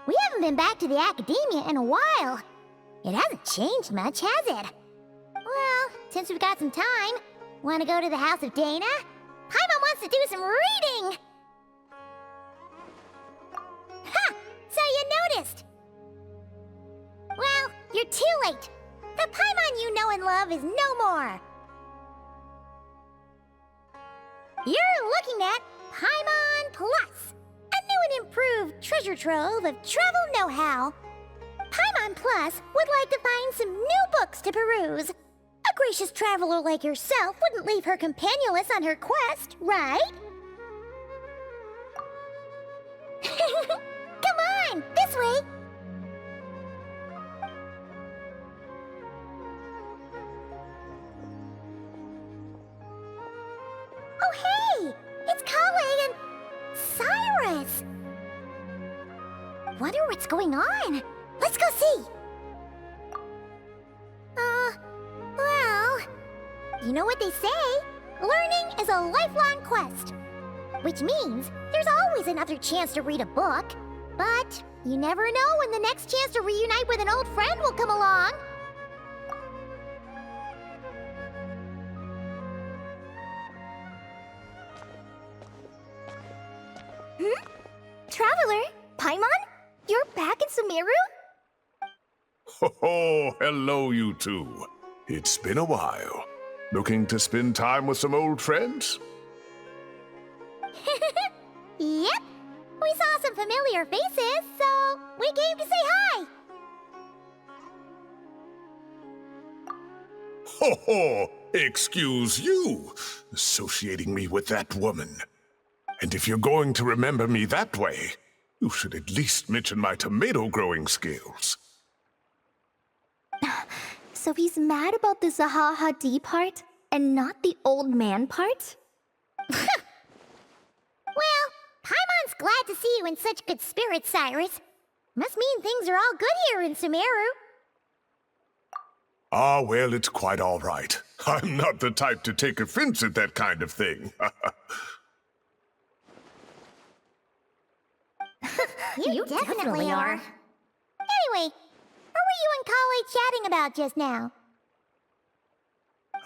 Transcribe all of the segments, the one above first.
We haven't been back to the academia in a while. It hasn't changed much, has it? Well, since we've got some time, want to go to the house of Dana? Paimon wants to do some reading! Ha! So you noticed! Well, you're too late. The Paimon you know and love is no more. You're looking at Paimon Plus, a new and improved treasure trove of travel know-how. Paimon Plus would like to find some new books to peruse. A gracious traveler like yourself wouldn't leave her companionless on her quest, right? Come on, this way! Oh hey! It's Kale and Cyrus! Wonder what's going on. Let's go see! Well... You know what they say? Learning is a lifelong quest. Which means there's always another chance to read a book. But you never know when the next chance to reunite with an old friend will come along. Traveler? Paimon? You're back in Sumeru? Oh, hello, you two. It's been a while. Looking to spend time with some old friends? Yep. We saw some familiar faces, so we came to say hi. Ho ho! Excuse you, associating me with that woman. And if you're going to remember me that way, you should at least mention my tomato growing skills. So he's mad about the Zaha Hadid part, and not the old man part? Well, Paimon's glad to see you in such good spirits, Cyrus. Must mean things are all good here in Sumeru. Ah, well, it's quite all right. I'm not the type to take offense at that kind of thing. You definitely are. Anyway, what were you and Kale chatting about just now?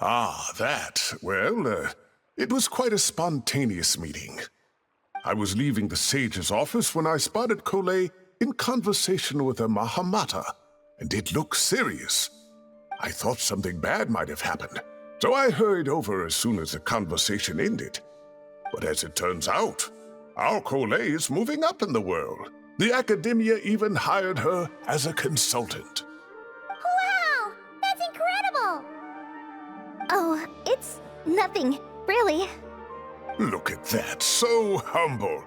Ah, that. Well, it was quite a spontaneous meeting. I was leaving the sage's office when I spotted Kale in conversation with a Mahamata, and it looked serious. I thought something bad might have happened, so I hurried over as soon as the conversation ended. But as it turns out, our Kale is moving up in the world. The academia even hired her as a consultant. Wow! That's incredible! Oh, it's nothing, really. Look at that, so humble.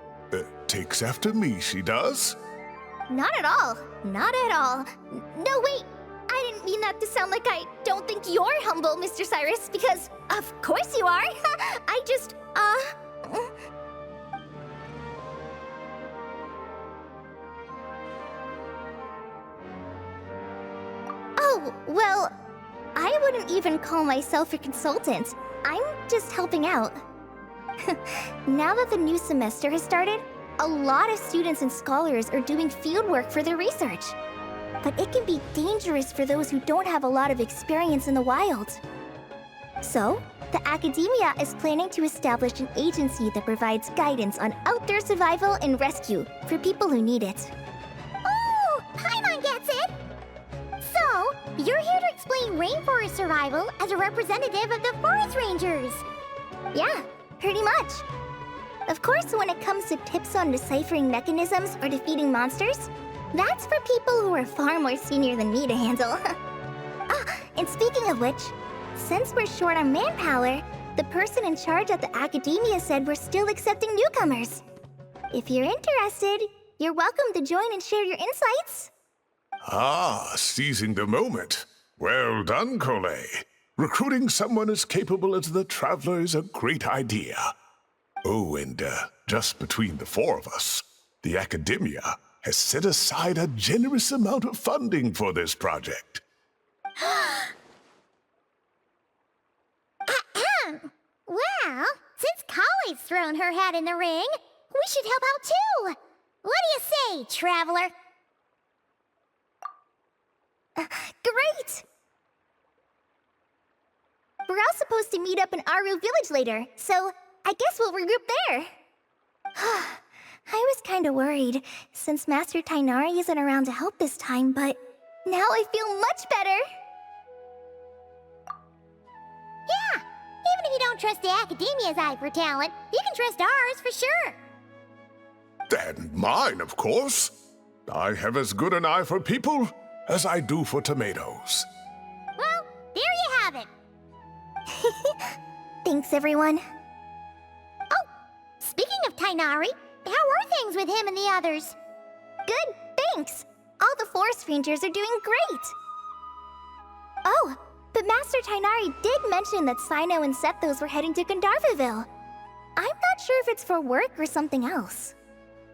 Takes after me, she does. Not at all. Not at all. No, wait. I didn't mean that to sound like I don't think you're humble, Mr. Cyrus, because of course you are. I just, Oh, well, I wouldn't even call myself a consultant. I'm just helping out. Now that the new semester has started, a lot of students and scholars are doing fieldwork for their research. But it can be dangerous for those who don't have a lot of experience in the wild. So, the academia is planning to establish an agency that provides guidance on outdoor survival and rescue for people who need it. Oh, Paimon gets it! So, you're here to explain rainforest survival as a representative of the forest rangers. Yeah, pretty much. Of course, when it comes to tips on deciphering mechanisms or defeating monsters, that's for people who are far more senior than me to handle. And speaking of which, since we're short on manpower, the person in charge at the academia said we're still accepting newcomers. If you're interested, you're welcome to join and share your insights. Ah, seizing the moment. Well done, Kale. Recruiting someone as capable as the Traveler is a great idea. Oh, and just between the four of us, the academia has set aside a generous amount of funding for this project. Well, since Kale's thrown her hat in the ring, we should help out too. What do you say, Traveler? Great! We're all supposed to meet up in Aru Village later, so I guess we'll regroup there. I was kinda worried, since Master Tainari isn't around to help this time, but now I feel much better! Yeah, even if you don't trust the Academia's eye for talent, you can trust ours for sure. And mine, of course. I have as good an eye for people as I do for tomatoes. Well, there you have it. Thanks, everyone. Oh, speaking of Tainari, how are things with him and the others? Good, thanks! All the forest rangers are doing great! Oh, but Master Tainari did mention that Sino and Sethos were heading to Gandharvaville. I'm not sure if it's for work or something else.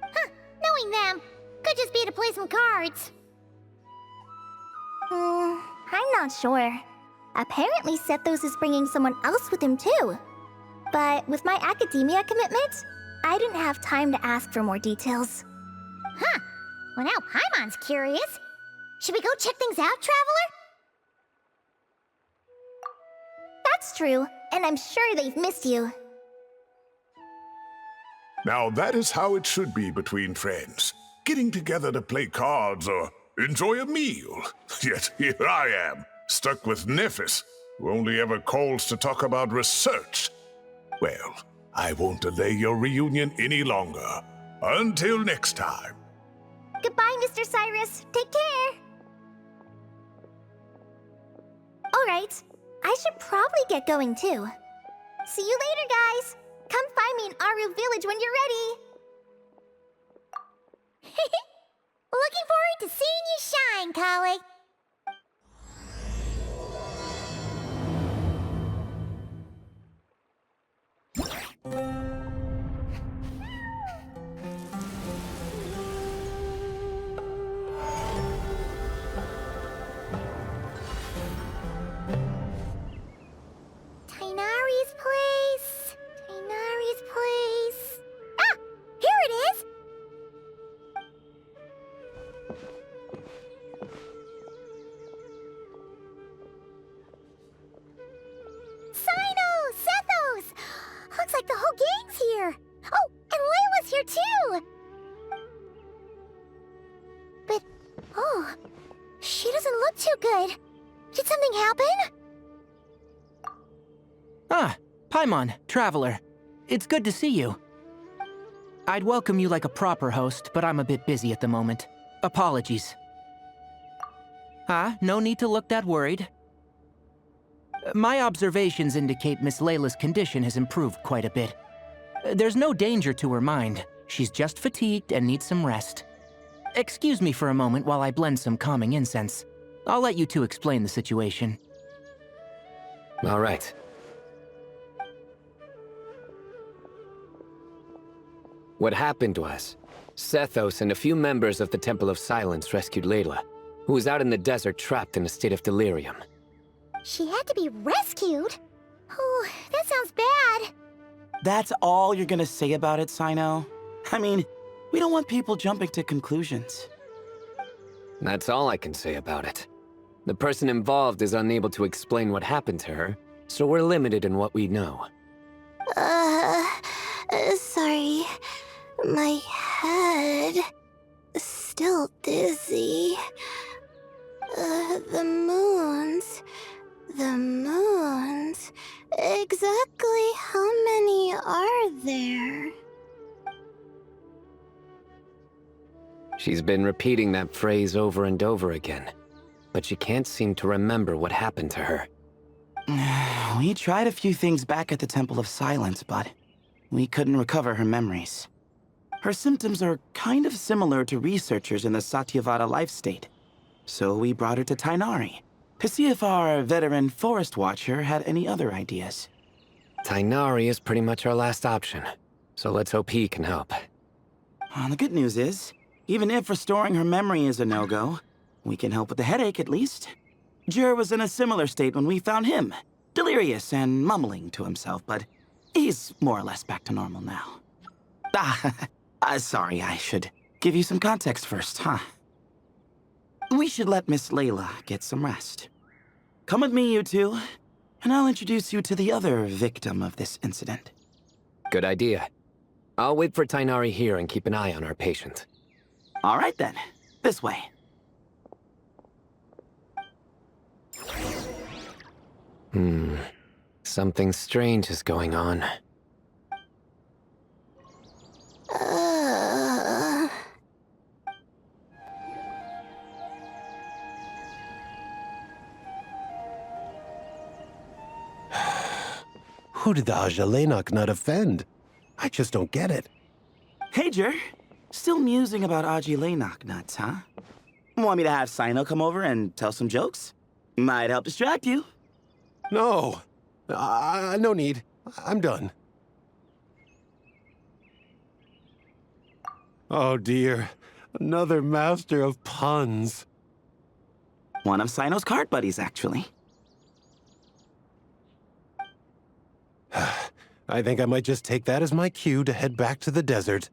Huh, knowing them, could just be to play some cards. I'm not sure. Apparently Sethos is bringing someone else with him too. But with my academia commitment, I didn't have time to ask for more details. Huh, well now Paimon's curious. Should we go check things out, Traveler? That's true, and I'm sure they've missed you. Now that is how it should be between friends. Getting together to play cards or enjoy a meal. Yet here I am, stuck with Nephis, who only ever calls to talk about research. Well, I won't delay your reunion any longer. Until next time. Goodbye, Mr. Cyrus. Take care. Alright, I should probably get going too. See you later, guys. Come find me in Aru Village when you're ready. Looking forward to seeing you shine, colleague. Tainari's place. Tainari's place. Ah! Here it is! Sino! Sethos! Looks like the whole gang's here. Oh, and Layla's here too! But, oh, she doesn't look too good. Did something happen? Ah, Paimon, Traveler. It's good to see you. I'd welcome you like a proper host, but I'm a bit busy at the moment. Apologies. No need to look that worried. My observations indicate Miss Layla's condition has improved quite a bit. There's no danger to her mind. She's just fatigued and needs some rest. Excuse me for a moment while I blend some calming incense. I'll let you two explain the situation. All right. What happened was, Sethos and a few members of the Temple of Silence rescued Layla, who was out in the desert trapped in a state of delirium. She had to be rescued? Oh, that sounds bad. That's all you're gonna say about it, Sino? I mean, we don't want people jumping to conclusions. That's all I can say about it. The person involved is unable to explain what happened to her, so we're limited in what we know. Sorry. My head... still dizzy. The moons... Exactly how many are there? She's been repeating that phrase over and over again, but she can't seem to remember what happened to her. We tried a few things back at the Temple of Silence, but we couldn't recover her memories. Her symptoms are kind of similar to researchers in the Satyavada life state, so we brought her to Tainari to see if our veteran forest watcher had any other ideas. Tainari is pretty much our last option, so let's hope he can help. The good news is, even if restoring her memory is a no-go, we can help with the headache at least. Jur was in a similar state when we found him, delirious and mumbling to himself, but he's more or less back to normal now. Sorry, I should give you some context first, huh? We should let Miss Layla get some rest. Come with me, you two, and I'll introduce you to the other victim of this incident. Good idea. I'll wait for Tainari here and keep an eye on our patient. All right then, this way. Something strange is going on. Who did the Ajalenok not offend? I just don't get it. Hey, Jer. Still musing about Aji nuts, huh? Want me to have Sino come over and tell some jokes? Might help distract you. No. No need. I'm done. Oh dear. Another master of puns. One of Sino's card buddies, actually. I think I might just take that as my cue to head back to the desert.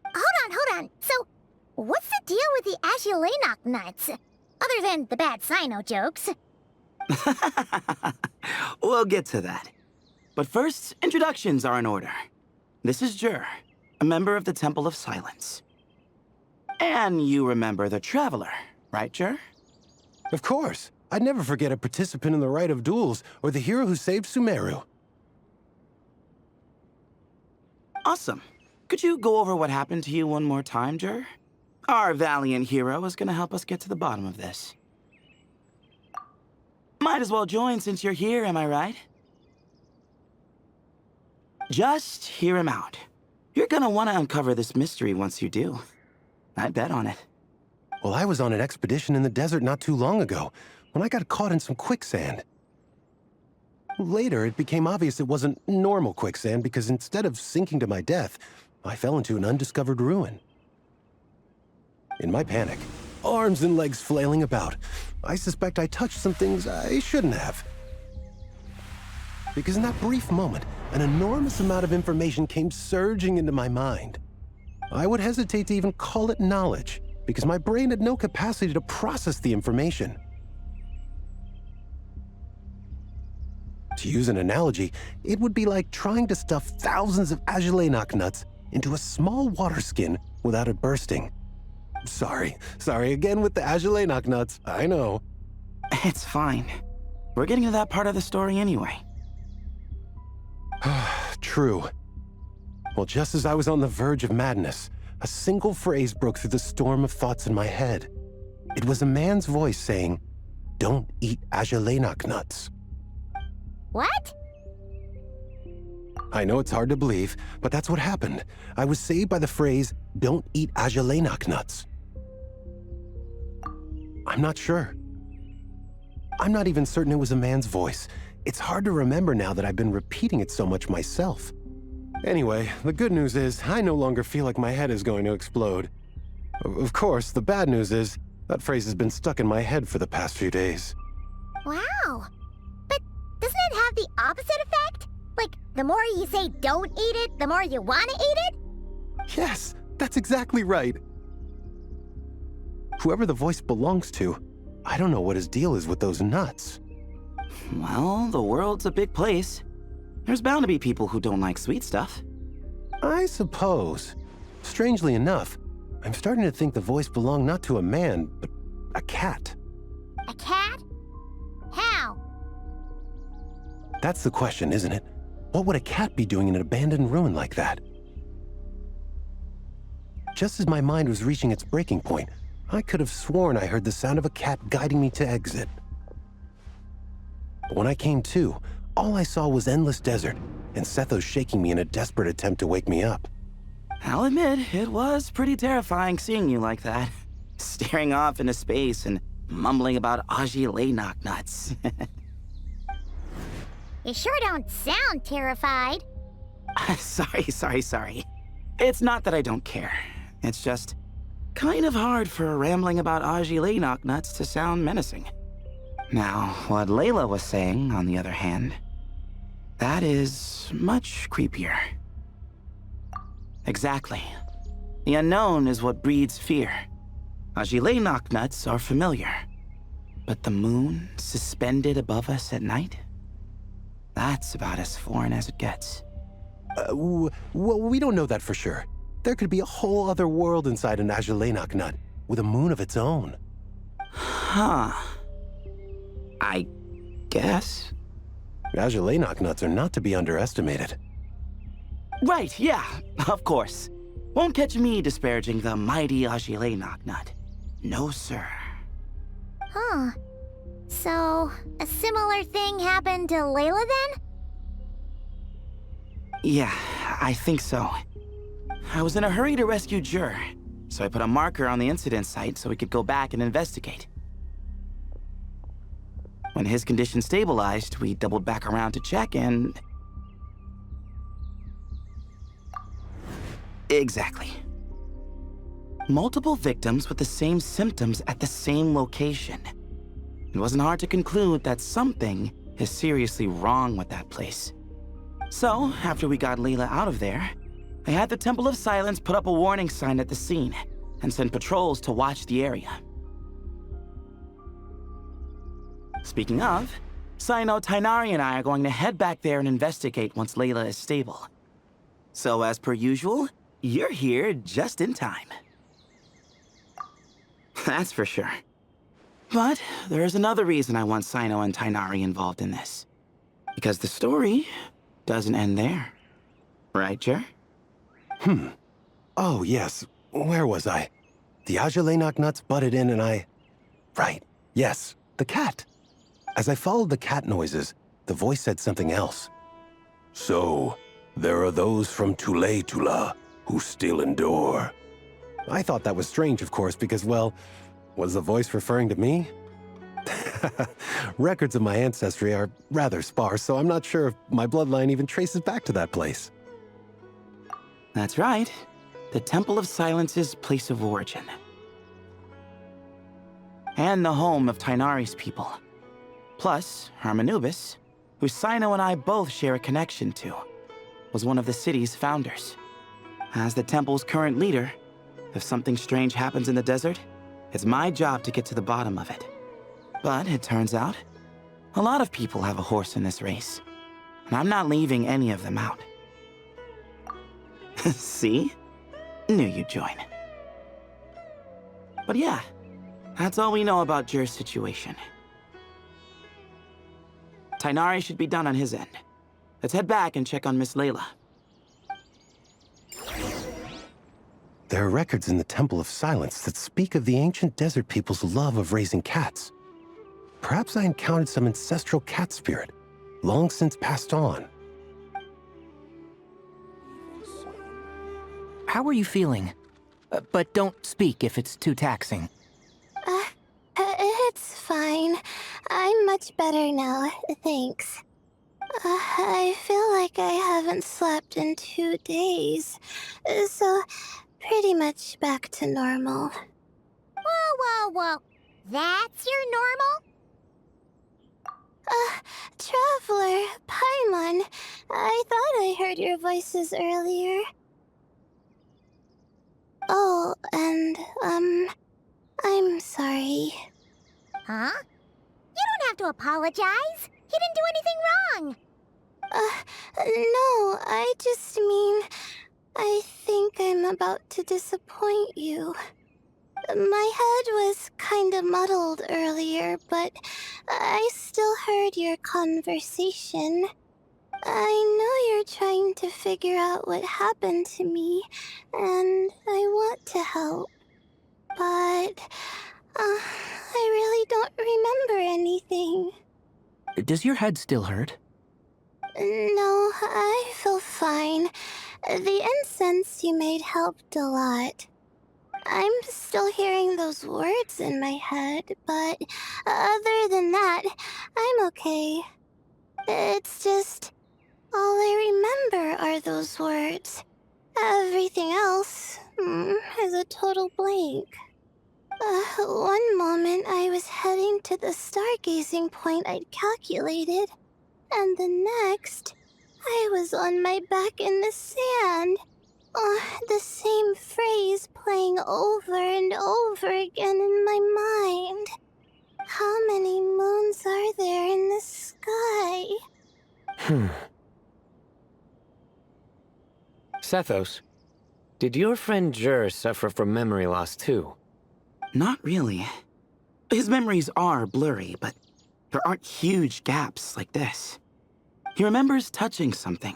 Hold on. So, what's the deal with the Agilenok nuts? Other than the bad Sino jokes. We'll get to that. But first, introductions are in order. This is Jer, a member of the Temple of Silence. And you remember the Traveler, right, Jer? Of course. I'd never forget a participant in the Rite of Duels or the hero who saved Sumeru. Awesome. Could you go over what happened to you one more time, Jer? Our valiant hero is gonna help us get to the bottom of this. Might as well join since you're here, am I right? Just hear him out. You're gonna want to uncover this mystery once you do. I'd bet on it. Well, I was on an expedition in the desert not too long ago, when I got caught in some quicksand. Later, it became obvious it wasn't normal quicksand because instead of sinking to my death, I fell into an undiscovered ruin. In my panic, arms and legs flailing about, I suspect I touched some things I shouldn't have. Because in that brief moment, an enormous amount of information came surging into my mind. I would hesitate to even call it knowledge, because my brain had no capacity to process the information. To use an analogy, it would be like trying to stuff thousands of Agilenok nuts into a small water skin without it bursting. Sorry again with the Agilenok nuts, I know. It's fine. We're getting to that part of the story anyway. True. Well, just as I was on the verge of madness, a single phrase broke through the storm of thoughts in my head. It was a man's voice saying, "Don't eat Agilenok nuts." What? I know it's hard to believe, but that's what happened. I was saved by the phrase, "Don't eat Agilenok nuts." I'm not sure. I'm not even certain it was a man's voice. It's hard to remember now that I've been repeating it so much myself. Anyway, the good news is I no longer feel like my head is going to explode. Of course, the bad news is that phrase has been stuck in my head for the past few days. Wow. But doesn't it have the opposite effect? Like, the more you say don't eat it, the more you want to eat it? Yes, that's exactly right. Whoever the voice belongs to, I don't know what his deal is with those nuts. Well, the world's a big place. There's bound to be people who don't like sweet stuff. I suppose. Strangely enough, I'm starting to think the voice belonged not to a man, but a cat. A cat? How? That's the question, isn't it? What would a cat be doing in an abandoned ruin like that? Just as my mind was reaching its breaking point, I could have sworn I heard the sound of a cat guiding me to exit. But when I came to, all I saw was endless desert, and Sethos shaking me in a desperate attempt to wake me up. I'll admit, it was pretty terrifying seeing you like that. Staring off into space and mumbling about Agilenok nuts. You sure don't sound terrified. Sorry. It's not that I don't care. It's just kind of hard for rambling about Agilenok nuts to sound menacing. Now, what Layla was saying, on the other hand, that is much creepier. Exactly. The unknown is what breeds fear. Agile knocknuts are familiar. But the moon suspended above us at night? That's about as foreign as it gets. Well, we don't know that for sure. There could be a whole other world inside an Agile knocknut, with a moon of its own. Huh. I guess. Agile knocknuts are not to be underestimated. Right, yeah, of course. Won't catch me disparaging the mighty Agile knocknut. No, sir. Huh. So, a similar thing happened to Layla then? Yeah, I think so. I was in a hurry to rescue Jur, so I put a marker on the incident site so we could go back and investigate. When his condition stabilized, we doubled back around to check and... Exactly. Multiple victims with the same symptoms at the same location. It wasn't hard to conclude that something is seriously wrong with that place. So, after we got Layla out of there, I had the Temple of Silence put up a warning sign at the scene and send patrols to watch the area. Speaking of, Sino, Tighnari, and I are going to head back there and investigate once Layla is stable. So as per usual, you're here just in time. That's for sure. But there's another reason I want Sino and Tighnari involved in this. Because the story doesn't end there. Right, Jer? Oh, yes. Where was I? The Agile knocknuts butted in and I... Right. Yes. The cat. As I followed the cat noises, the voice said something else. So, there are those from Tula who still endure. I thought that was strange, of course, because, well, was the voice referring to me? Records of my ancestry are rather sparse, so I'm not sure if my bloodline even traces back to that place. That's right. The Temple of Silence's place of origin. And the home of Tighnari's people. Plus, Harmonubis, who Sino and I both share a connection to, was one of the city's founders. As the temple's current leader, if something strange happens in the desert, it's my job to get to the bottom of it. But it turns out, a lot of people have a horse in this race, and I'm not leaving any of them out. See? Knew you'd join. But yeah, that's all we know about Jur's situation. Tighnari should be done on his end. Let's head back and check on Miss Layla. There are records in the Temple of Silence that speak of the ancient desert people's love of raising cats. Perhaps I encountered some ancestral cat spirit, long since passed on. How are you feeling? But don't speak if it's too taxing. It's fine. I'm much better now, thanks. I feel like I haven't slept in 2 days, so pretty much back to normal. Whoa. That's your normal? Traveler, Paimon, I thought I heard your voices earlier. Oh, and, I'm sorry. Huh? You don't have to apologize. He didn't do anything wrong. No, I just mean, I think I'm about to disappoint you. My head was kinda muddled earlier, but I still heard your conversation. I know you're trying to figure out what happened to me, and I want to help. But, I really don't remember anything. Does your head still hurt? No, I feel fine. The incense you made helped a lot. I'm still hearing those words in my head, but other than that, I'm okay. It's just, all I remember are those words. Everything else is a total blank. One moment I was heading to the stargazing point I'd calculated, and the next, I was on my back in the sand, The same phrase playing over and over again in my mind. How many moons are there in the sky? Sethos, did your friend Jur suffer from memory loss too? Not really. His memories are blurry, but there aren't huge gaps like this. He remembers touching something.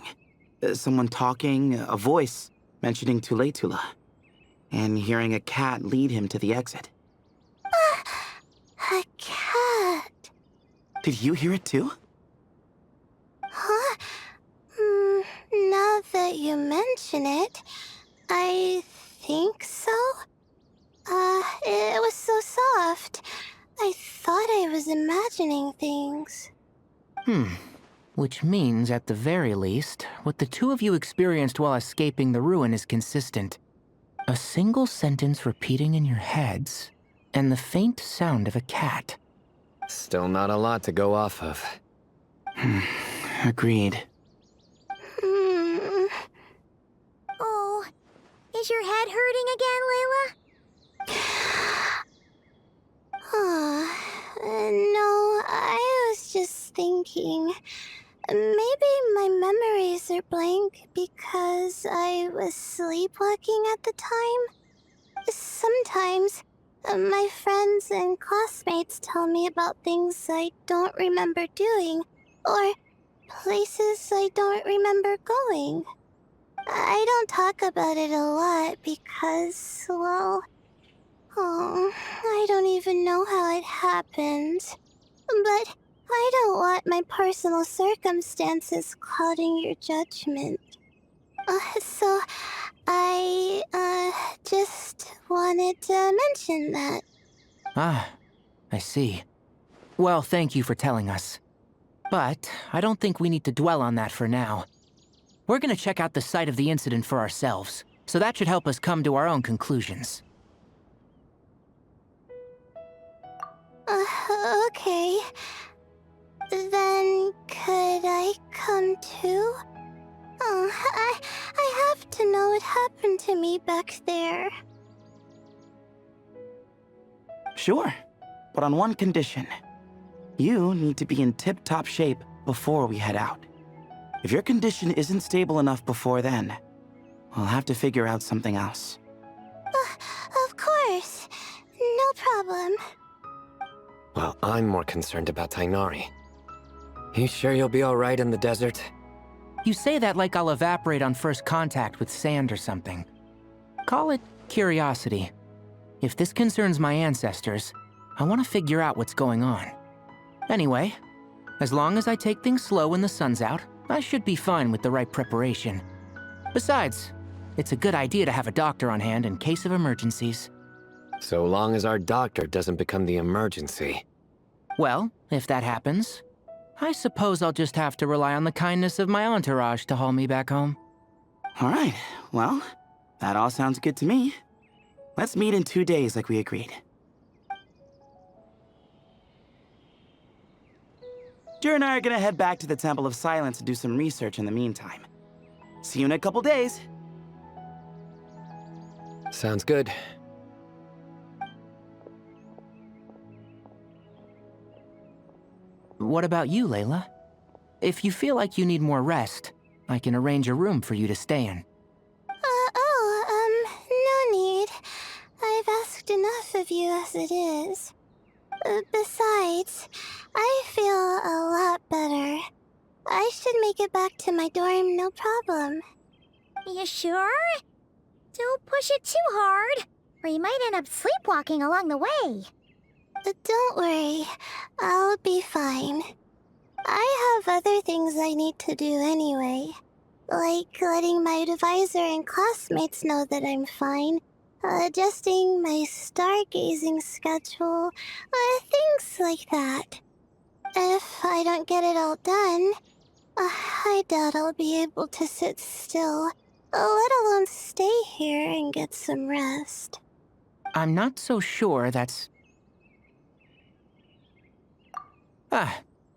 Someone talking, a voice mentioning Tuletula, and hearing a cat lead him to the exit. A cat. Did you hear it too? Huh? Now that you mention it, I think so. It was so soft. I thought I was imagining things. Which means, at the very least, what the two of you experienced while escaping the ruin is consistent. A single sentence repeating in your heads, and the faint sound of a cat. Still not a lot to go off of. Agreed. Oh, is your head hurting again, Layla? No, I was just thinking. Maybe my memories are blank because I was sleepwalking at the time. Sometimes, my friends and classmates tell me about things I don't remember doing, or places I don't remember going. I don't talk about it a lot because, well, I don't even know how it happened. But I don't want my personal circumstances clouding your judgment. So I, just wanted to mention that. Ah, I see. Well, thank you for telling us. But I don't think we need to dwell on that for now. We're gonna check out the site of the incident for ourselves, so that should help us come to our own conclusions. Okay. Then could I come too? I have to know what happened to me back there. Sure, but on one condition. You need to be in tip-top shape before we head out. If your condition isn't stable enough before then, we'll have to figure out something else. Of course. No problem. Well, I'm more concerned about Tainari. You sure you'll be alright in the desert? You say that like I'll evaporate on first contact with sand or something. Call it curiosity. If this concerns my ancestors, I want to figure out what's going on. Anyway, as long as I take things slow when the sun's out, I should be fine with the right preparation. Besides, it's a good idea to have a doctor on hand in case of emergencies. So long as our doctor doesn't become the emergency. Well, if that happens, I suppose I'll just have to rely on the kindness of my entourage to haul me back home. All right, well, that all sounds good to me. Let's meet in 2 days like we agreed. Jur and I are gonna head back to the Temple of Silence to do some research in the meantime. See you in a couple days. Sounds good. What about you, Layla? If you feel like you need more rest, I can arrange a room for you to stay in. No need. I've asked enough of you as it is. Besides, I feel a lot better. I should make it back to my dorm, no problem. You sure? Don't push it too hard, or you might end up sleepwalking along the way. Don't worry, I'll be fine. I have other things I need to do anyway. Like letting my advisor and classmates know that I'm fine, adjusting my stargazing schedule, things like that. If I don't get it all done, I doubt I'll be able to sit still, let alone stay here and get some rest. I'm not so sure that's...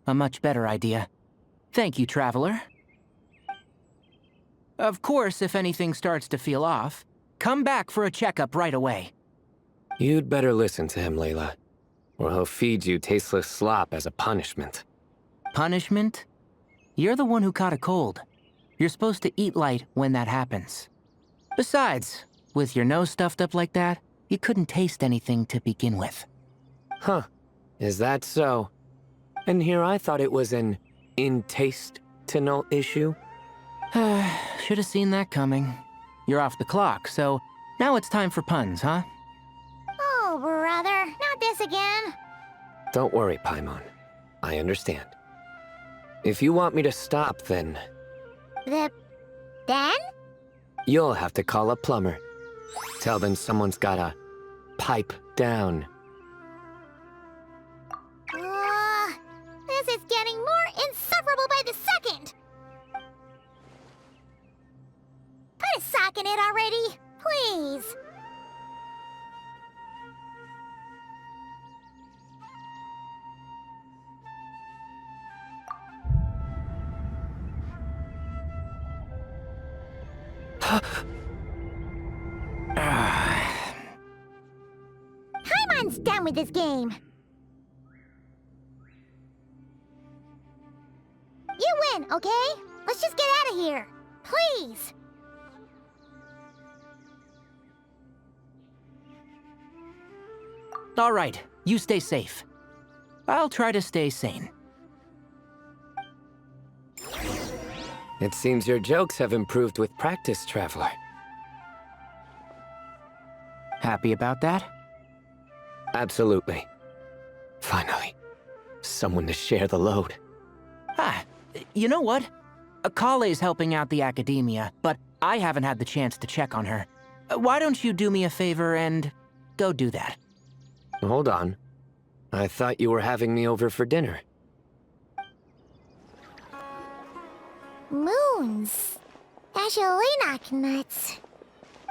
a much better idea. Thank you, Traveler. Of course, if anything starts to feel off, come back for a checkup right away. You'd better listen to him, Layla, or he'll feed you tasteless slop as a punishment. Punishment? You're the one who caught a cold. You're supposed to eat light when that happens. Besides, with your nose stuffed up like that, you couldn't taste anything to begin with. Huh. Is that so? And here I thought it was an intestinal issue. Should have seen that coming. You're off the clock, so now it's time for puns, huh? Oh, brother, not this again. Don't worry, Paimon. I understand. If you want me to stop, then Then? you'll have to call a plumber. Tell them someone's gotta pipe down. This is getting more insufferable by the second. Put a sock in it already, please. Paimon's done with this game. You win, okay? Let's just get out of here. Please. All right, you stay safe. I'll try to stay sane. It seems your jokes have improved with practice, Traveler. Happy about that? Absolutely. Finally, someone to share the load. Ah, you know what? Kale's helping out the academia, but I haven't had the chance to check on her. Why don't you do me a favor and go do that? Hold on. I thought you were having me over for dinner. Moons. Azulenak nuts.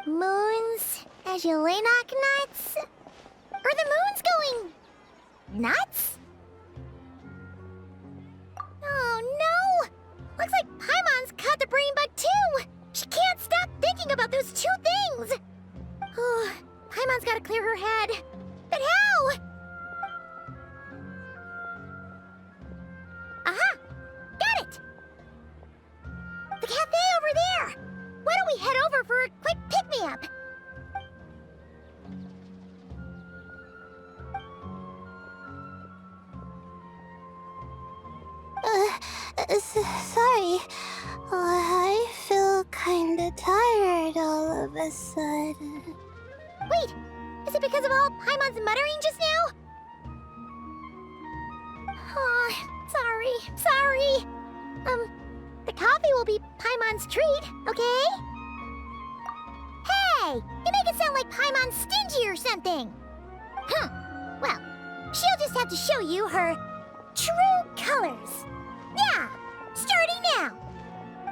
Moons. Azulenak nuts? Are the moons going nuts? Oh no! Looks like Paimon's caught the brain bug too! She can't stop thinking about those two things! Oh, Paimon's gotta clear her head. But how? Aha! Got it! The cafe over there! Why don't we head over for a quick pick-me-up? Sorry. I feel kinda tired all of a sudden. Wait! Is it because of all Paimon's muttering just now? Oh, sorry. The coffee will be Paimon's treat, okay? Hey! You make it sound like Paimon's stingy or something! Well, she'll just have to show you her true colors. Yeah! Starting now!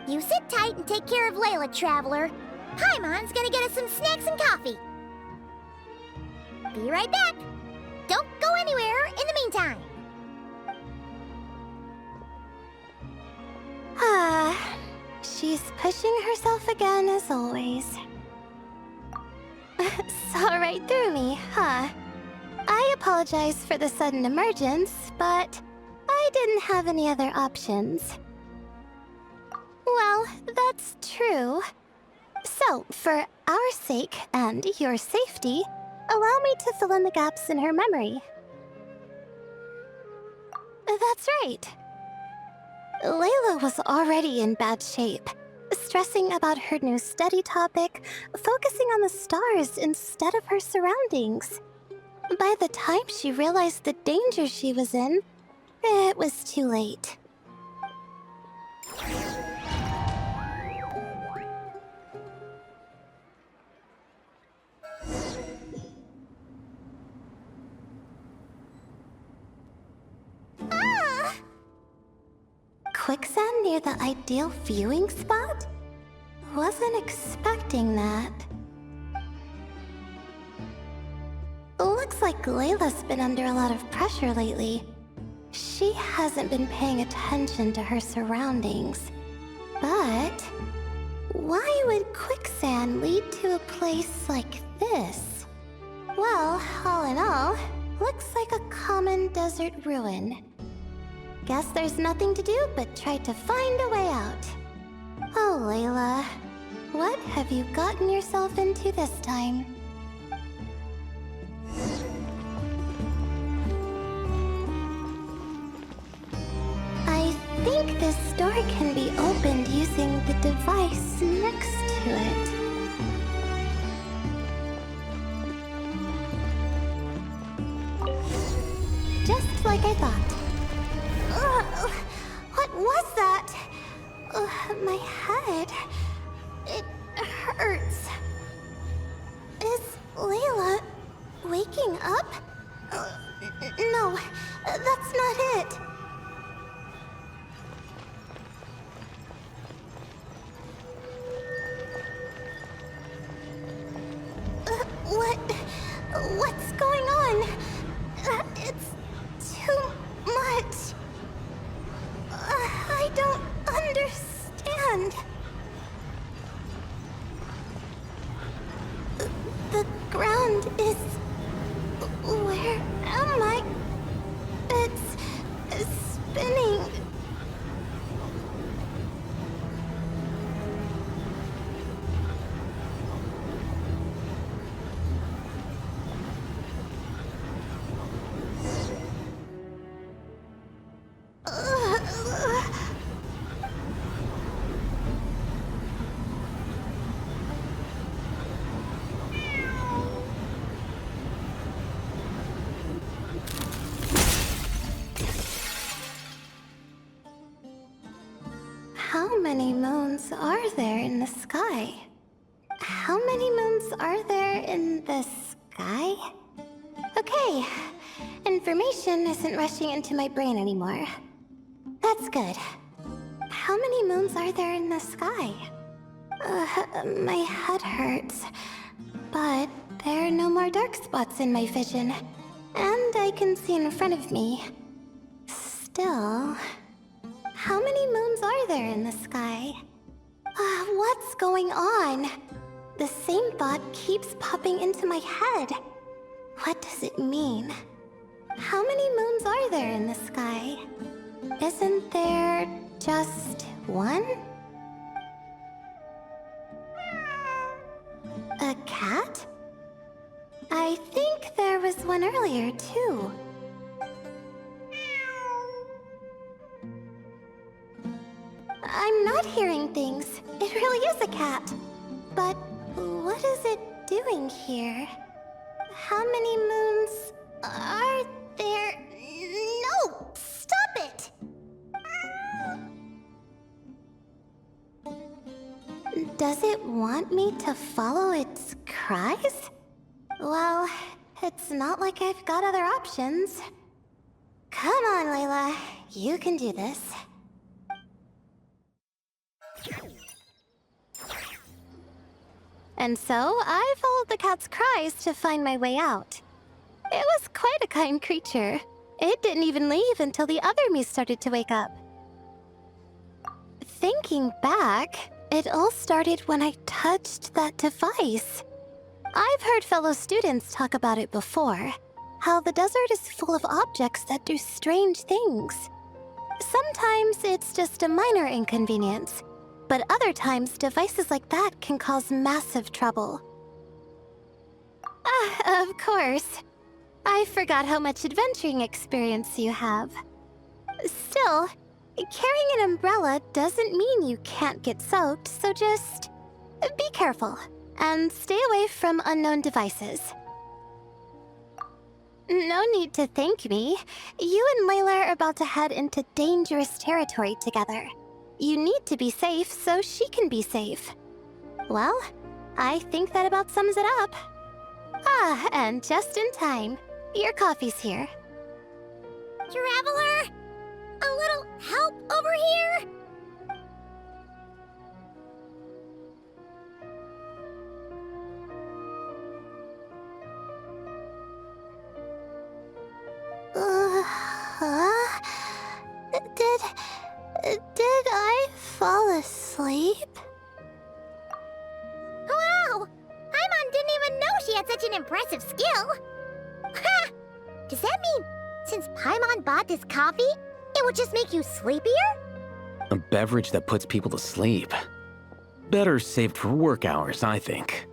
You sit tight and take care of Layla, Traveler. Paimon's gonna get us some snacks and coffee. Be right back. Don't go anywhere in the meantime. She's pushing herself again as always. Saw right through me, huh? I apologize for the sudden emergence, but I didn't have any other options. Well, that's true. So, for our sake and your safety, allow me to fill in the gaps in her memory. That's right. Layla was already in bad shape, stressing about her new study topic, focusing on the stars instead of her surroundings. By the time she realized the danger she was in, it was too late. Quicksand near the ideal viewing spot? Wasn't expecting that. Looks like Layla's been under a lot of pressure lately. She hasn't been paying attention to her surroundings. But Why would quicksand lead to a place like this? Well, all in all, looks like a common desert ruin. Guess there's nothing to do but try to find a way out. Oh, Layla, what have you gotten yourself into this time? I think this door can be opened using the device next to it. Just like I thought. Ugh, what was that? My head. It hurts. Is Layla waking up? No, that's not it. What's going on? It's too much. I don't understand. The ground is... Where am I? It's spinning. How many moons are there in the sky? How many moons are there in the sky? Okay, information isn't rushing into my brain anymore. That's good. How many moons are there in the sky? My head hurts, but there are no more dark spots in my vision, and I can see in front of me. Still... How many moons are there in the sky? What's going on? The same thought keeps popping into my head. What does it mean? How many moons are there in the sky? Isn't there just one? A cat? I think there was one earlier, too. I'm not hearing things. It really is a cat. But what is it doing here? How many moons are there? No! Stop it! Does it want me to follow its cries? Well, it's not like I've got other options. Come on, Layla. You can do this. And so, I followed the cat's cries to find my way out. It was quite a kind creature. It didn't even leave until the other me started to wake up. Thinking back, it all started when I touched that device. I've heard fellow students talk about it before, how the desert is full of objects that do strange things. Sometimes it's just a minor inconvenience, but other times, devices like that can cause massive trouble. Of course. I forgot how much adventuring experience you have. Still, carrying an umbrella doesn't mean you can't get soaked, so just be careful and stay away from unknown devices. No need to thank me. You and Layla are about to head into dangerous territory together. You need to be safe so she can be safe. Well, I think that about sums it up. And just in time. Your coffee's here. Traveler! A little help over here? Did I fall asleep? Ha! Does that mean since Paimon bought this coffee, it would just make you sleepier? A beverage that puts people to sleep. Better saved for work hours, I think.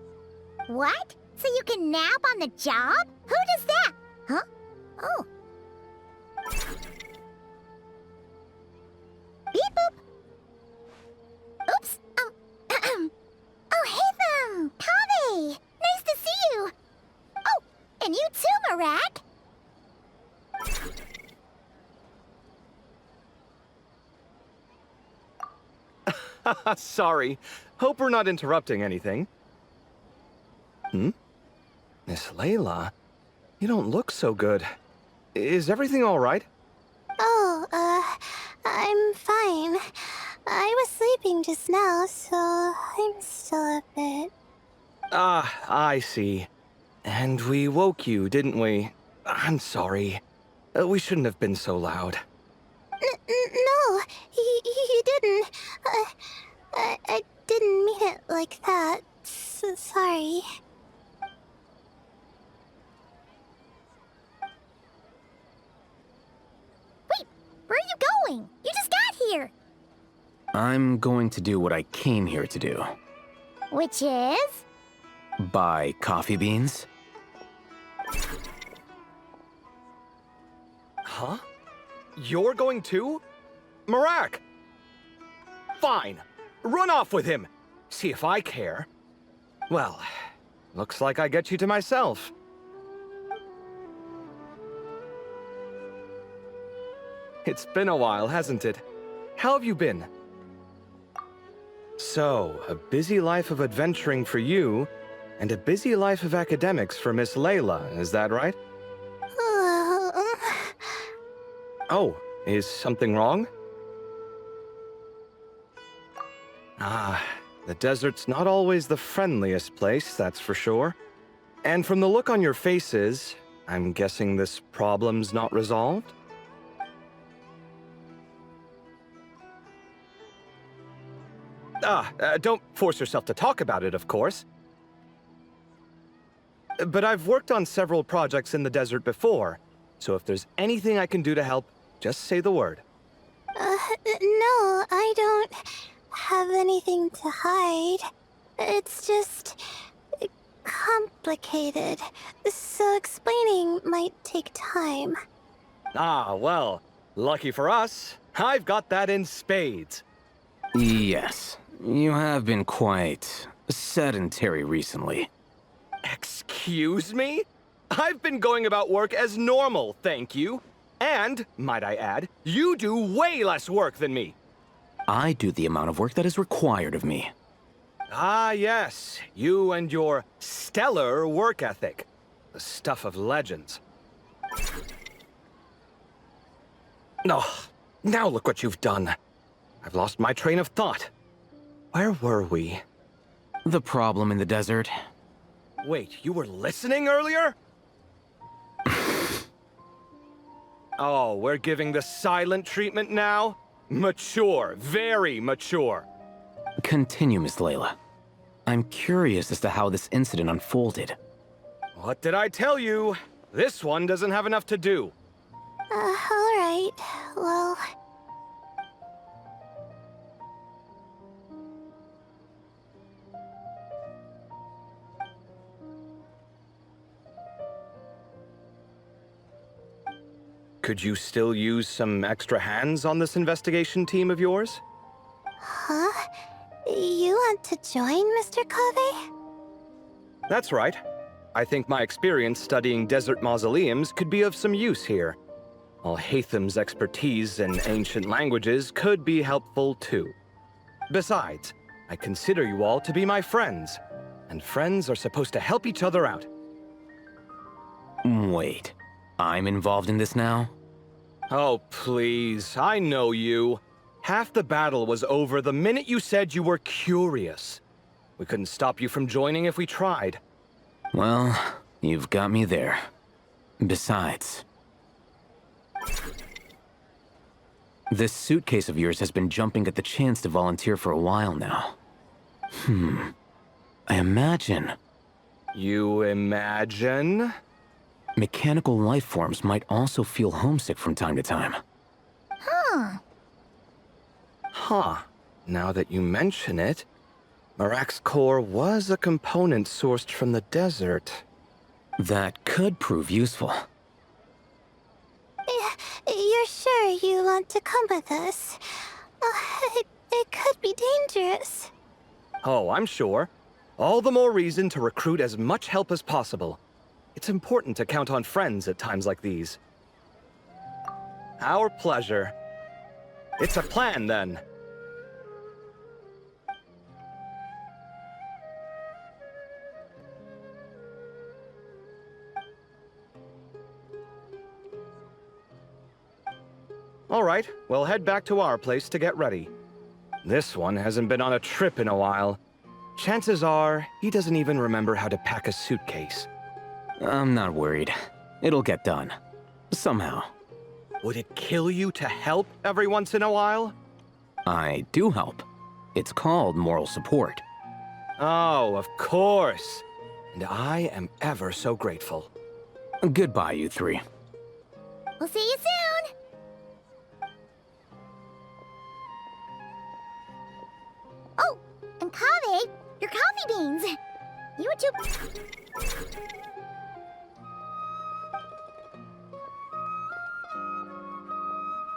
What? So you can nap on the job? Who does that? Huh? Oh. Beep boop. Oops. Oh, hey, Kaveh! Nice to see you! Oh, and you too, Marak! Sorry. Hope we're not interrupting anything. Miss Layla, you don't look so good. Is everything all right? Oh, I'm fine. I was sleeping just now, so I'm still a bit... Ah, I see. And we woke you, didn't we? I'm sorry. We shouldn't have been so loud. No, you didn't. I didn't mean it like that. Sorry. Wait, where are you going? You just got here! I'm going to do what I came here to do. Which is? Buy coffee beans. Huh? You're going too? Marak! Fine. Run off with him. See if I care. Well, looks like I get you to myself. It's been a while, hasn't it? How have you been? So, a busy life of adventuring for you, and a busy life of academics for Miss Layla, is that right? Oh, is something wrong? Ah, the desert's not always the friendliest place, that's for sure. And from the look on your faces, I'm guessing this problem's not resolved? Don't force yourself to talk about it, of course. But I've worked on several projects in the desert before, so if there's anything I can do to help, just say the word. No, I don't have anything to hide. It's just... complicated, so explaining might take time. Ah, well, lucky for us, I've got that in spades. Yes, you have been quite sedentary recently. Excuse me? I've been going about work as normal, thank you. And, might I add, you do way less work than me. I do the amount of work that is required of me. Ah, yes, you and your stellar work ethic. The stuff of legends. Oh, now look what you've done. I've lost my train of thought. Where were we? The problem in the desert. Wait, you were listening earlier? Oh, we're giving the silent treatment now? Mature, very mature. Continue, Miss Layla. I'm curious as to how this incident unfolded. What did I tell you? This one doesn't have enough to do. Alright, well... Could you still use some extra hands on this investigation team of yours? Huh? You want to join, Mr. Kaveh? That's right. I think my experience studying desert mausoleums could be of some use here. While Haytham's expertise in ancient languages could be helpful too. Besides, I consider you all to be my friends, and friends are supposed to help each other out. Wait, I'm involved in this now? Oh, please, I know you. Half the battle was over the minute you said you were curious. We couldn't stop you from joining if we tried. Well, you've got me there. Besides... this suitcase of yours has been jumping at the chance to volunteer for a while now. I imagine... You imagine? Mechanical life forms might also feel homesick from time to time. Huh. Huh. Now that you mention it, Marak's core was a component sourced from the desert. That could prove useful. You're sure you want to come with us? It could be dangerous. Oh, I'm sure. All the more reason to recruit as much help as possible. It's important to count on friends at times like these. Our pleasure. It's a plan, then. All right, we'll head back to our place to get ready. This one hasn't been on a trip in a while. Chances are, he doesn't even remember how to pack a suitcase. I'm not worried. It'll get done. Somehow. Would it kill you to help every once in a while? I do help. It's called moral support. Oh, of course. And I am ever so grateful. Goodbye, you three. We'll see you soon. Oh, and Kaveh, your coffee beans. You were too...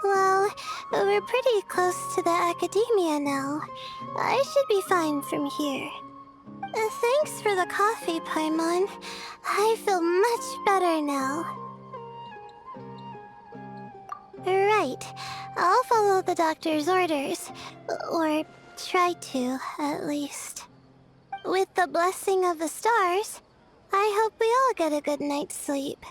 Well, we're pretty close to the academia now. I should be fine from here. Thanks for the coffee, Paimon. I feel much better now. Right. I'll follow the doctor's orders. Or try to, at least. With the blessing of the stars, I hope we all get a good night's sleep.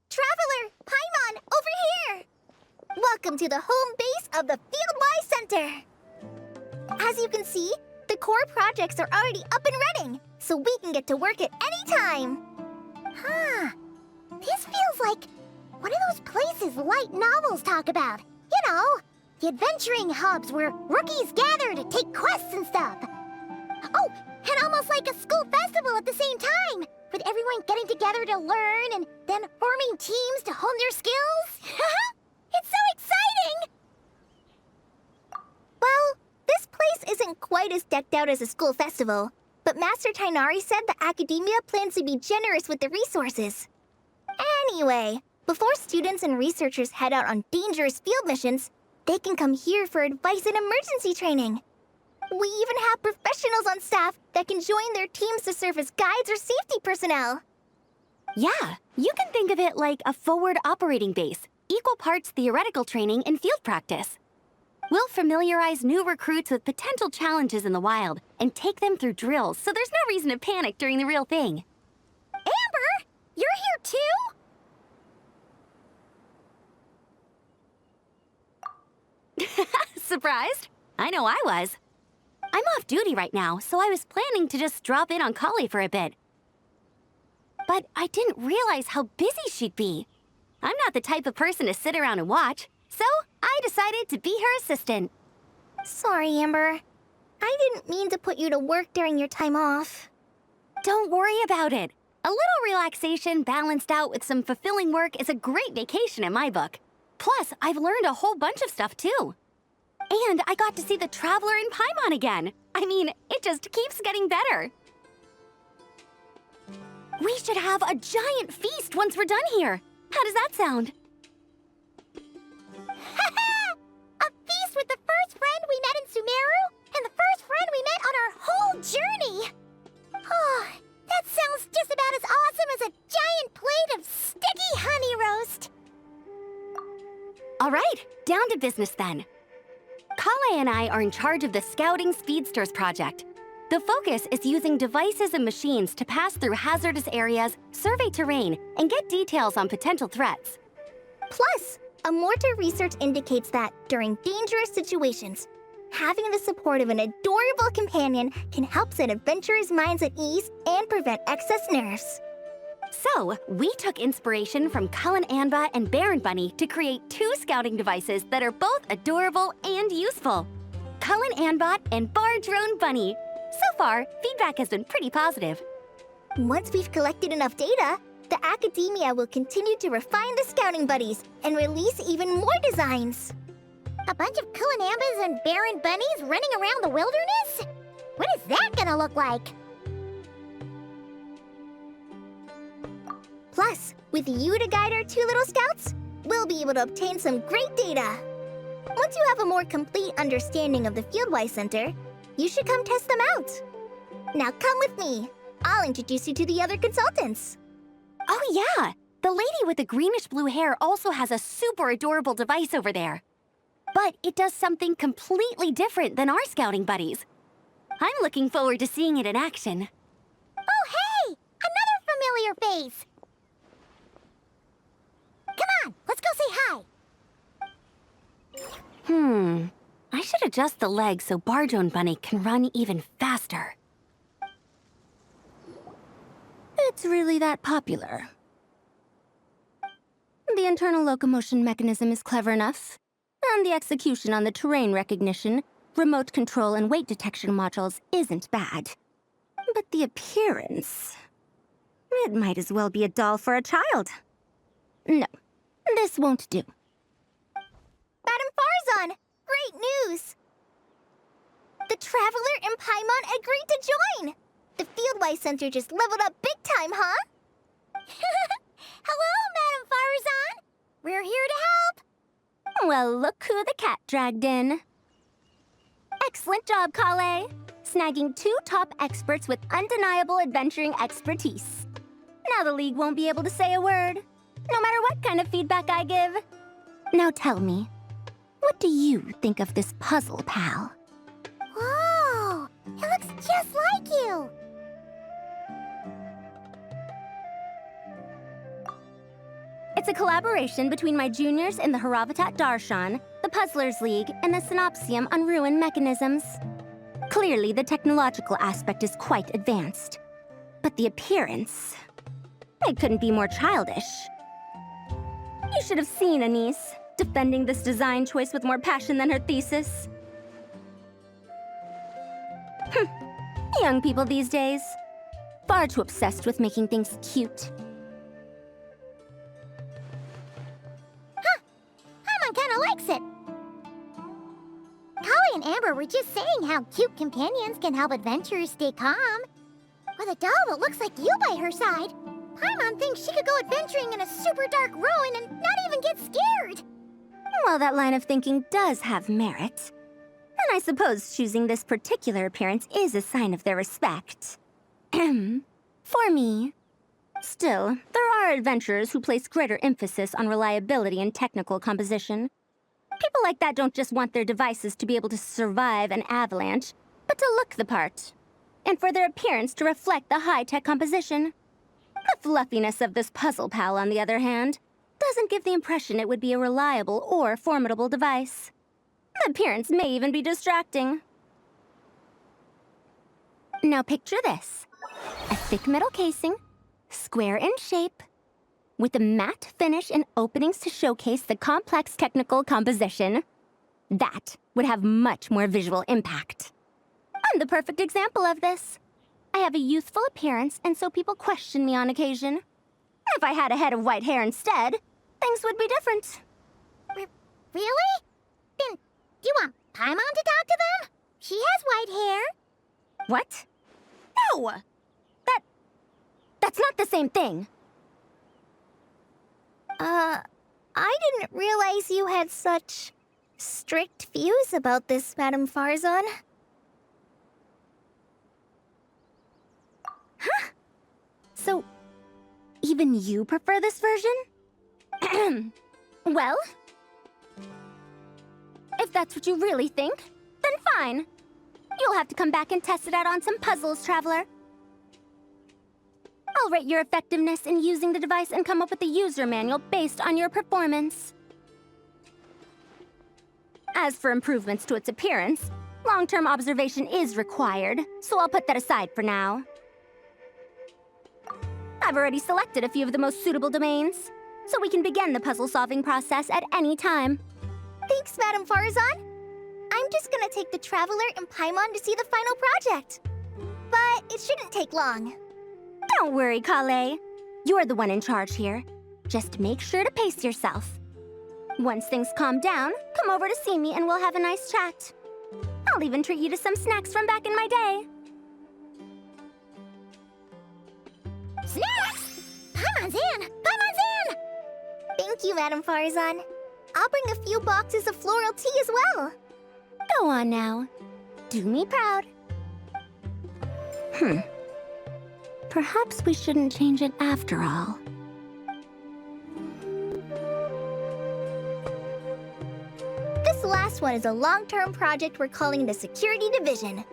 Traveler! Paimon, over here! Welcome to the home base of the Fieldwise Center! As you can see, the core projects are already up and running, so we can get to work at any time. Huh. This feels like one of those places light novels talk about. You know, the adventuring hubs where rookies gather to take quests and stuff. Oh, and almost like a school festival at the same time, with everyone getting together to learn and then forming teams to hone their skills. It's so exciting! Well, this place isn't quite as decked out as a school festival, but Master Tighnari said the academia plans to be generous with the resources. Anyway, before students and researchers head out on dangerous field missions, they can come here for advice and emergency training. We even have professionals on staff that can join their teams to serve as guides or safety personnel. Yeah, you can think of it like a forward operating base, equal parts theoretical training and field practice. We'll familiarize new recruits with potential challenges in the wild and take them through drills so there's no reason to panic during the real thing. Amber, you're here too? Surprised? I know I was. I'm off duty right now, so I was planning to just drop in on Kali for a bit. But I didn't realize how busy she'd be. I'm not the type of person to sit around and watch, so I decided to be her assistant. Sorry, Amber. I didn't mean to put you to work during your time off. Don't worry about it. A little relaxation balanced out with some fulfilling work is a great vacation in my book. Plus, I've learned a whole bunch of stuff too. And I got to see the Traveler in Paimon again. I mean, it just keeps getting better. We should have a giant feast once we're done here. How does that sound? A feast with the first friend we met in Sumeru and the first friend we met on our whole journey. Oh, that sounds just about as awesome as a giant plate of sticky honey roast. All right, down to business then. Kale and I are in charge of the Scouting Speedsters project. The focus is using devices and machines to pass through hazardous areas, survey terrain, and get details on potential threats. Plus, Amorta research indicates that during dangerous situations, having the support of an adorable companion can help set adventurers' minds at ease and prevent excess nerves. So, we took inspiration from Cullen Anba and Baron Bunny to create 2 scouting devices that are both adorable and useful. Cullen Anbot, and Bar Drone Bunny. So far, feedback has been pretty positive. Once we've collected enough data, the academia will continue to refine the scouting buddies and release even more designs. A bunch of Kulanambas and Baron Bunnies running around the wilderness? What is that gonna look like? Plus, with you to guide our 2 little scouts, we'll be able to obtain some great data. Once you have a more complete understanding of the Fieldwise Center, you should come test them out. Now come with me. I'll introduce you to the other consultants. Oh yeah, the lady with the greenish-blue hair also has a super adorable device over there. But it does something completely different than our scouting buddies. I'm looking forward to seeing it in action. Oh, hey! Another familiar face! Come on, let's go say hi! I should adjust the legs so Bar Drone Bunny can run even faster. It's really that popular. The internal locomotion mechanism is clever enough, and the execution on the terrain recognition, remote control, and weight detection modules isn't bad. But the appearance... it might as well be a doll for a child. No, this won't do. Madam Farzan, great news! The Traveler and Paimon agreed to join! The Fieldwise Center just leveled up big time, huh? Hello, Madam Farzan! We're here to help! Well, look who the cat dragged in. Excellent job, Kale. Snagging 2 top experts with undeniable adventuring expertise. Now the League won't be able to say a word, no matter what kind of feedback I give. Now tell me, what do you think of this puzzle, pal? Whoa! It looks just like you! It's a collaboration between my juniors in the Haravatat Darshan, the Puzzlers League, and the Synopsium on ruin mechanisms. Clearly, the technological aspect is quite advanced. But the appearance... it couldn't be more childish. You should have seen Anise, defending this design choice with more passion than her thesis. Young people these days. Far too obsessed with making things cute. Paimon kinda likes it. Kali and Amber were just saying how cute companions can help adventurers stay calm. With a doll that looks like you by her side, Paimon thinks she could go adventuring in a super dark ruin and not even get scared. Well, that line of thinking does have merit. And I suppose choosing this particular appearance is a sign of their respect. For me. Still, there are adventurers who place greater emphasis on reliability and technical composition. People like that don't just want their devices to be able to survive an avalanche, but to look the part. And for their appearance to reflect the high-tech composition. The fluffiness of this puzzle pal, on the other hand, doesn't give the impression it would be a reliable or formidable device. The appearance may even be distracting. Now picture this. A thick metal casing, square in shape, with a matte finish and openings to showcase the complex technical composition. That would have much more visual impact. I'm the perfect example of this. I have a youthful appearance, and so people question me on occasion. If I had a head of white hair instead, things would be different. Really? Then, do you want Paimon to talk to them? She has white hair. What? No! That's not the same thing. I didn't realize you had such strict views about this, Madam Farzan. Huh? So, even you prefer this version? Well, if that's what you really think, then fine. You'll have to come back and test it out on some puzzles, Traveler. I'll rate your effectiveness in using the device and come up with a user manual based on your performance. As for improvements to its appearance, long-term observation is required, so I'll put that aside for now. I've already selected a few of the most suitable domains, so we can begin the puzzle-solving process at any time. Thanks, Madam Farzan. I'm just gonna take the Traveler and Paimon to see the final project. But it shouldn't take long. Don't worry, Kale. You're the one in charge here. Just make sure to pace yourself. Once things calm down, come over to see me and we'll have a nice chat. I'll even treat you to some snacks from back in my day. Snacks! Paimon's in! Paimon's in! Thank you, Madam Farzan. I'll bring a few boxes of floral tea as well. Go on now. Do me proud. Perhaps we shouldn't change it after all. This last one is a long-term project we're calling the Security Division.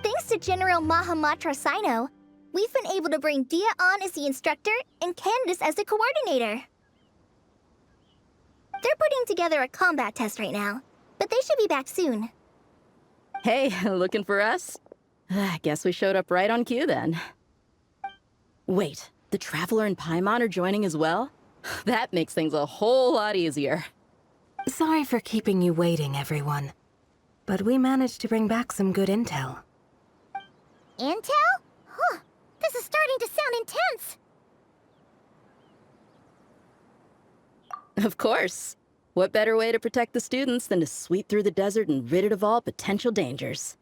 Thanks to General Mahamatra Sino, we've been able to bring Dia on as the instructor and Candace as the coordinator. They're putting together a combat test right now, but they should be back soon. Hey, looking for us? Guess we showed up right on cue then. Wait, the Traveler and Paimon are joining as well? That makes things a whole lot easier. Sorry for keeping you waiting, everyone. But we managed to bring back some good intel. Intel? Huh. This is starting to sound intense. Of course. What better way to protect the students than to sweep through the desert and rid it of all potential dangers?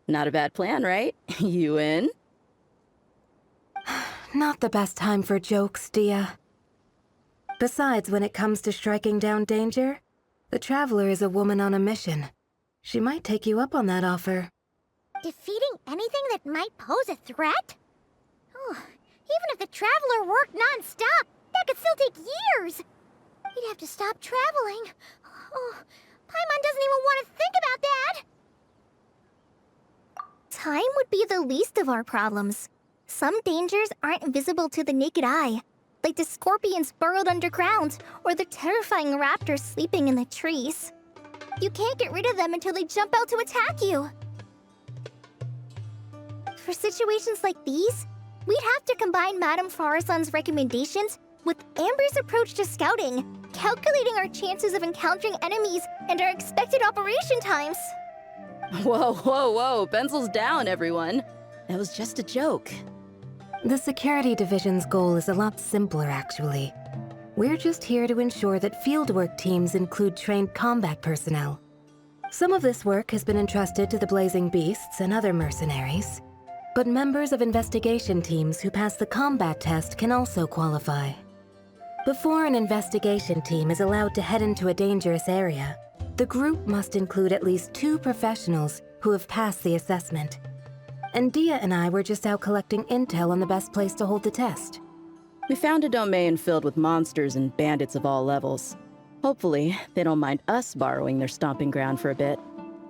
Not a bad plan, right? You in? Not the best time for jokes, Dia. Besides, when it comes to striking down danger, the Traveler is a woman on a mission. She might take you up on that offer. Defeating anything that might pose a threat? Oh, even if the Traveler worked non-stop, that could still take years. We'd have to stop traveling. Oh, Paimon doesn't even want to think about that. Time would be the least of our problems. Some dangers aren't visible to the naked eye, like the scorpions burrowed underground or the terrifying raptors sleeping in the trees. You can't get rid of them until they jump out to attack you. For situations like these, we'd have to combine Madame Farazan's recommendations with Amber's approach to scouting, calculating our chances of encountering enemies and our expected operation times. Whoa, whoa, whoa, pencils down, everyone. That was just a joke. The Security Division's goal is a lot simpler, actually. We're just here to ensure that fieldwork teams include trained combat personnel. Some of this work has been entrusted to the Blazing Beasts and other mercenaries, but members of investigation teams who pass the combat test can also qualify. Before an investigation team is allowed to head into a dangerous area, the group must include at least 2 professionals who have passed the assessment. And Dia and I were just out collecting intel on the best place to hold the test. We found a domain filled with monsters and bandits of all levels. Hopefully, they don't mind us borrowing their stomping ground for a bit.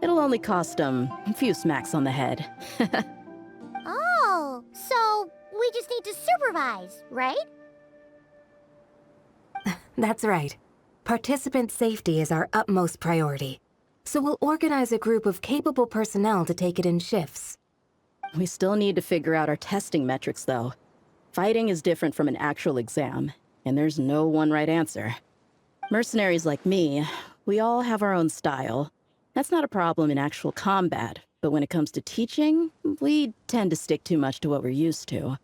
It'll only cost them a few smacks on the head. Oh, so we just need to supervise, right? That's right. Participant safety is our utmost priority. So we'll organize a group of capable personnel to take it in shifts. We still need to figure out our testing metrics, though. Fighting is different from an actual exam, and there's no one right answer. Mercenaries like me, we all have our own style. That's not a problem in actual combat, but when it comes to teaching, we tend to stick too much to what we're used to.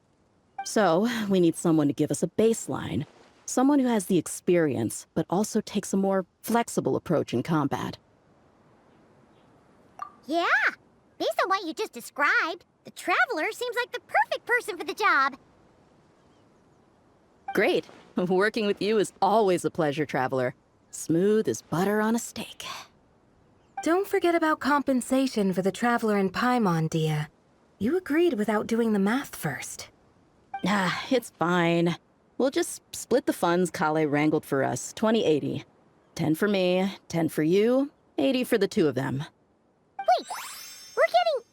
So, we need someone to give us a baseline. Someone who has the experience, but also takes a more flexible approach in combat. Yeah, based on what you just described, the Traveler seems like the perfect person for the job. Great. Working with you is always a pleasure, Traveler. Smooth as butter on a steak. Don't forget about compensation for the Traveler and Paimon, Dia. You agreed without doing the math first. It's fine. We'll just split the funds Kale wrangled for us, 20-80. 10 for me, 10 for you, 80 for the 2 of them. Wait, we're getting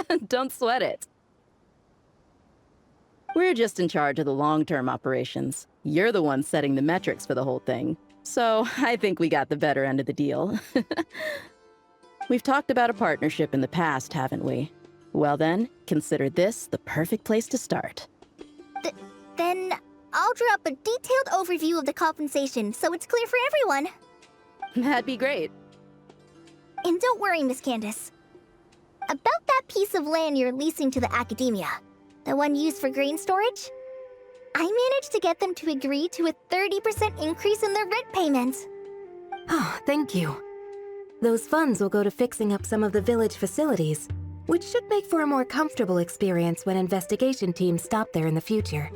80%? Don't sweat it. We're just in charge of the long-term operations. You're the one setting the metrics for the whole thing. So I think we got the better end of the deal. We've talked about a partnership in the past, haven't we? Well then, consider this the perfect place to start. Then I'll draw up a detailed overview of the compensation so it's clear for everyone. That'd be great. And don't worry, Miss Candace. About that piece of land you're leasing to the academia, the one used for grain storage, I managed to get them to agree to a 30% increase in their rent payments. Oh, thank you. Those funds will go to fixing up some of the village facilities, which should make for a more comfortable experience when investigation teams stop there in the future.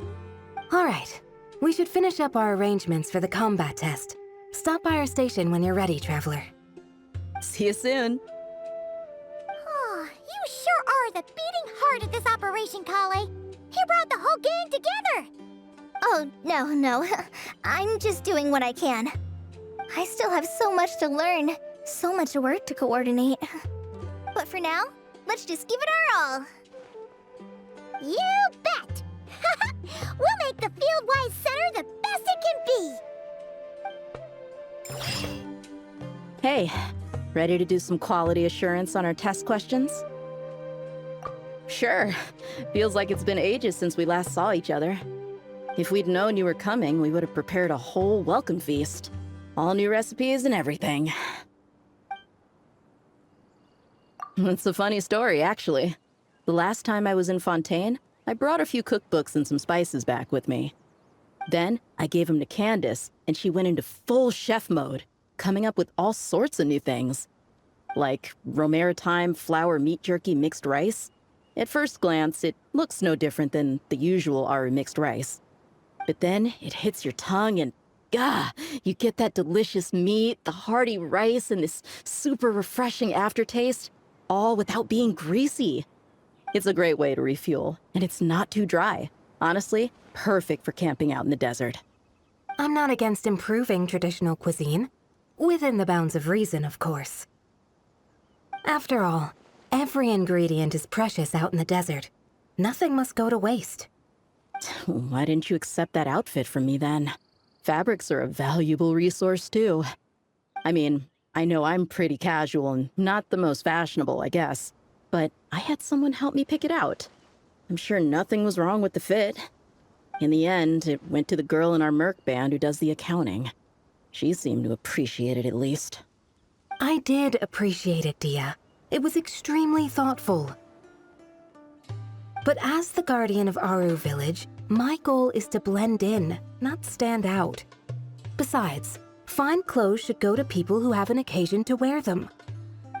All right, we should finish up our arrangements for the combat test. Stop by our station when you're ready, Traveler. See you soon. Oh, you sure are the beating heart of this operation, Kale. You brought the whole gang together. Oh, no. I'm just doing what I can. I still have so much to learn, so much work to coordinate. But for now, let's just give it our all. You bet! We'll make the Fieldwise Center the best it can be! Hey, ready to do some quality assurance on our test questions? Sure. Feels like it's been ages since we last saw each other. If we'd known you were coming, we would have prepared a whole welcome feast. All new recipes and everything. It's a funny story, actually. The last time I was in Fontaine, I brought a few cookbooks and some spices back with me. Then, I gave them to Candace, and she went into full chef mode, coming up with all sorts of new things. Like Romaritime flour meat jerky mixed rice. At first glance, it looks no different than the usual Aru mixed rice. But then, it hits your tongue and, gah, you get that delicious meat, the hearty rice, and this super refreshing aftertaste, all without being greasy. It's a great way to refuel, and it's not too dry. Honestly, perfect for camping out in the desert. I'm not against improving traditional cuisine. Within the bounds of reason, of course. After all, every ingredient is precious out in the desert. Nothing must go to waste. Why didn't you accept that outfit from me then? Fabrics are a valuable resource too. I mean, I know I'm pretty casual and not the most fashionable, I guess. But I had someone help me pick it out. I'm sure nothing was wrong with the fit. In the end, it went to the girl in our Merc band who does the accounting. She seemed to appreciate it at least. I did appreciate it, Dia. It was extremely thoughtful. But as the guardian of Aru Village, my goal is to blend in, not stand out. Besides, fine clothes should go to people who have an occasion to wear them.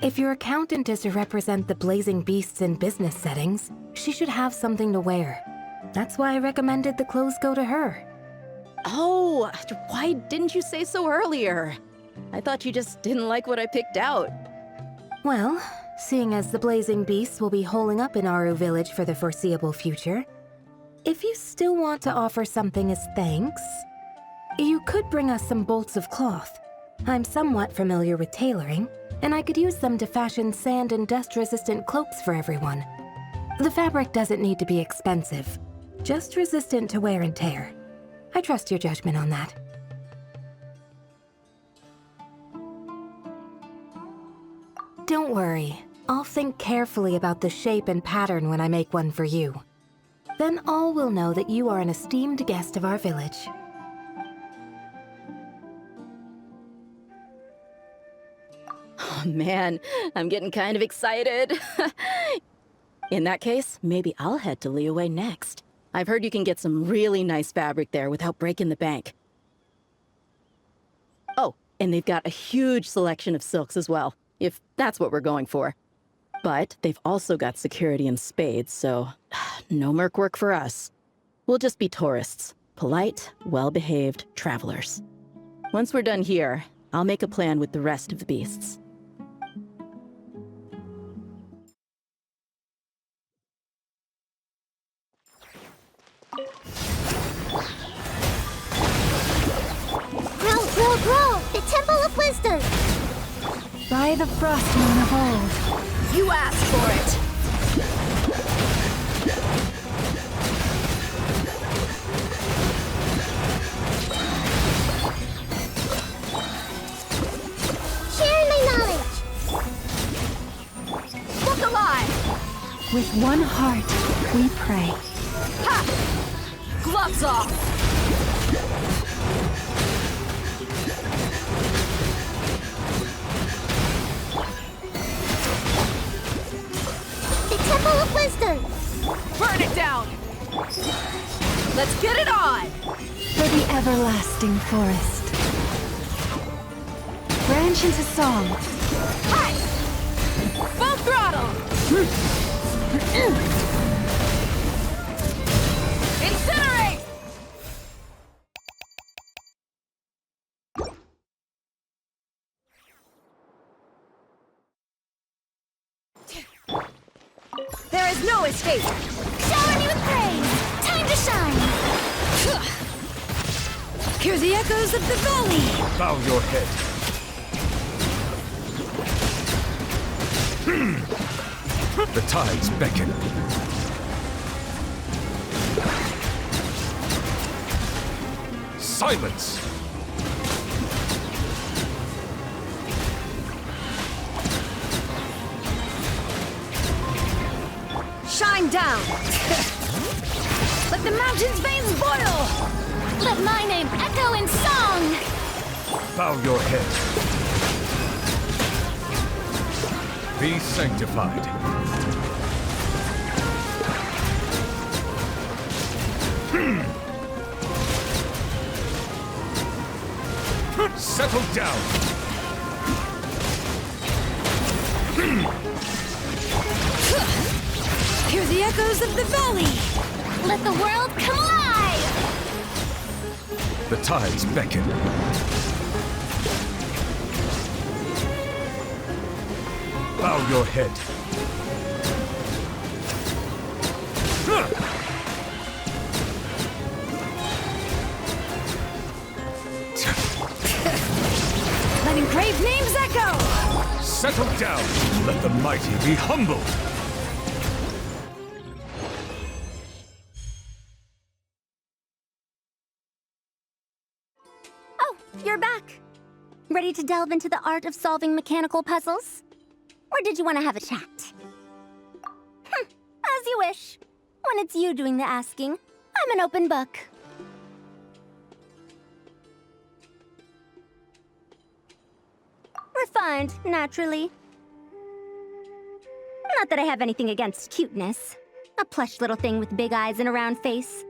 If your accountant is to represent the blazing beasts in business settings, she should have something to wear. That's why I recommended the clothes go to her. Oh, why didn't you say so earlier? I thought you just didn't like what I picked out. Well, seeing as the blazing beasts will be holing up in Aru Village for the foreseeable future, if you still want to offer something as thanks, you could bring us some bolts of cloth. I'm somewhat familiar with tailoring, and I could use them to fashion sand and dust-resistant cloaks for everyone. The fabric doesn't need to be expensive, just resistant to wear and tear. I trust your judgment on that. Don't worry, I'll think carefully about the shape and pattern when I make one for you. Then all will know that you are an esteemed guest of our village. Oh man, I'm getting kind of excited. In that case, maybe I'll head to Liyue next. I've heard you can get some really nice fabric there without breaking the bank. Oh, and they've got a huge selection of silks as well, if that's what we're going for. But they've also got security in spades, so no merc work for us. We'll just be tourists, polite, well-behaved travelers. Once we're done here, I'll make a plan with the rest of the beasts. Grow! The Temple of Wisdom! By the frost moon of old. You asked for it! Share my knowledge! Look alive! With one heart, we pray. Ha! Gloves off! Let's get it on! For the everlasting forest. Branch into song. Hi! Full throttle! Incinerate! There is no escape! Shower me with praise! Time to shine! Hear the echoes of the valley! Bow your head. The tides beckon. Silence! Shine down! Let the mountain's veins boil! Let my name echo in song! Bow your head. Be sanctified. Settle down. Hear the echoes of the valley! Let the world come alive! The tides beckon. Bow your head. Let engraved names echo! Settle down. Let the mighty be humbled. Oh, you're back. Ready to delve into the art of solving mechanical puzzles? Or did you want to have a chat? As you wish. When it's you doing the asking, I'm an open book. Refined, naturally. Not that I have anything against cuteness. A plush little thing with big eyes and a round face.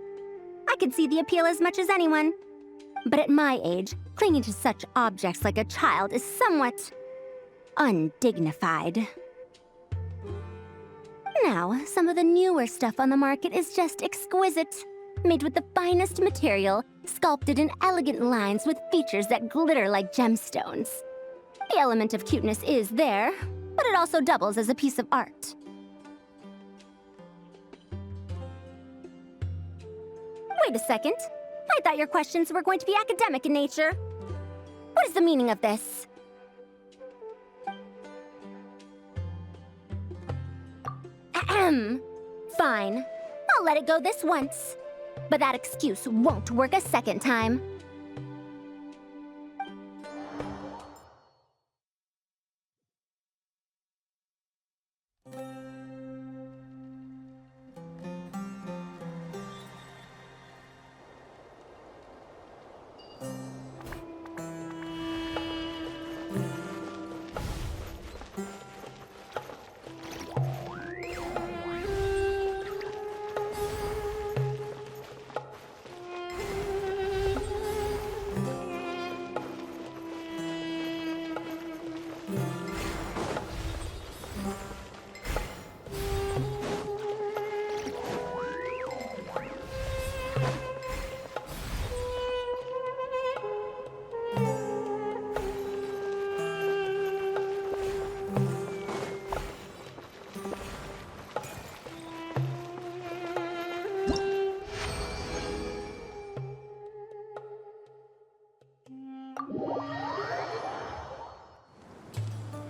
I could see the appeal as much as anyone. But at my age, clinging to such objects like a child is somewhat undignified. Now, some of the newer stuff on the market is just exquisite. Made with the finest material, sculpted in elegant lines with features that glitter like gemstones. The element of cuteness is there, but it also doubles as a piece of art. Wait a second. I thought your questions were going to be academic in nature. What is the meaning of this? Ahem. Fine. I'll let it go this once. But that excuse won't work a second time.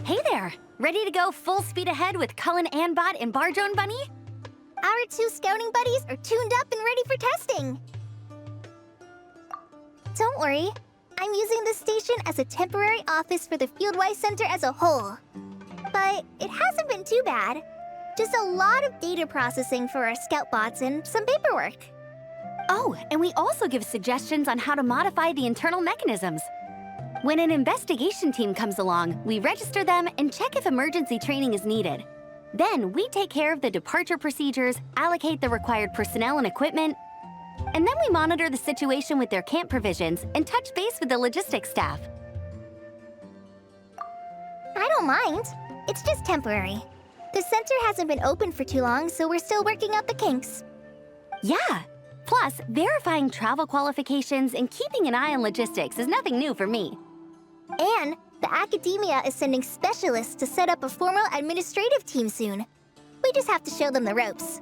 Hey there! Ready to go full speed ahead with Cullen Anbot and Bardrone Bunny? Our two scouting buddies are tuned up and ready for testing. Don't worry, I'm using this station as a temporary office for the Fieldwise Center as a whole. But it hasn't been too bad. Just a lot of data processing for our scout bots and some paperwork. Oh, and we also give suggestions on how to modify the internal mechanisms. When an investigation team comes along, we register them and check if emergency training is needed. Then we take care of the departure procedures, allocate the required personnel and equipment. And then we monitor the situation with their camp provisions and touch base with the logistics staff. I don't mind. It's just temporary. The center hasn't been open for too long, so we're still working out the kinks. Yeah. Plus, verifying travel qualifications and keeping an eye on logistics is nothing new for me. And the academia is sending specialists to set up a formal administrative team soon. We just have to show them the ropes.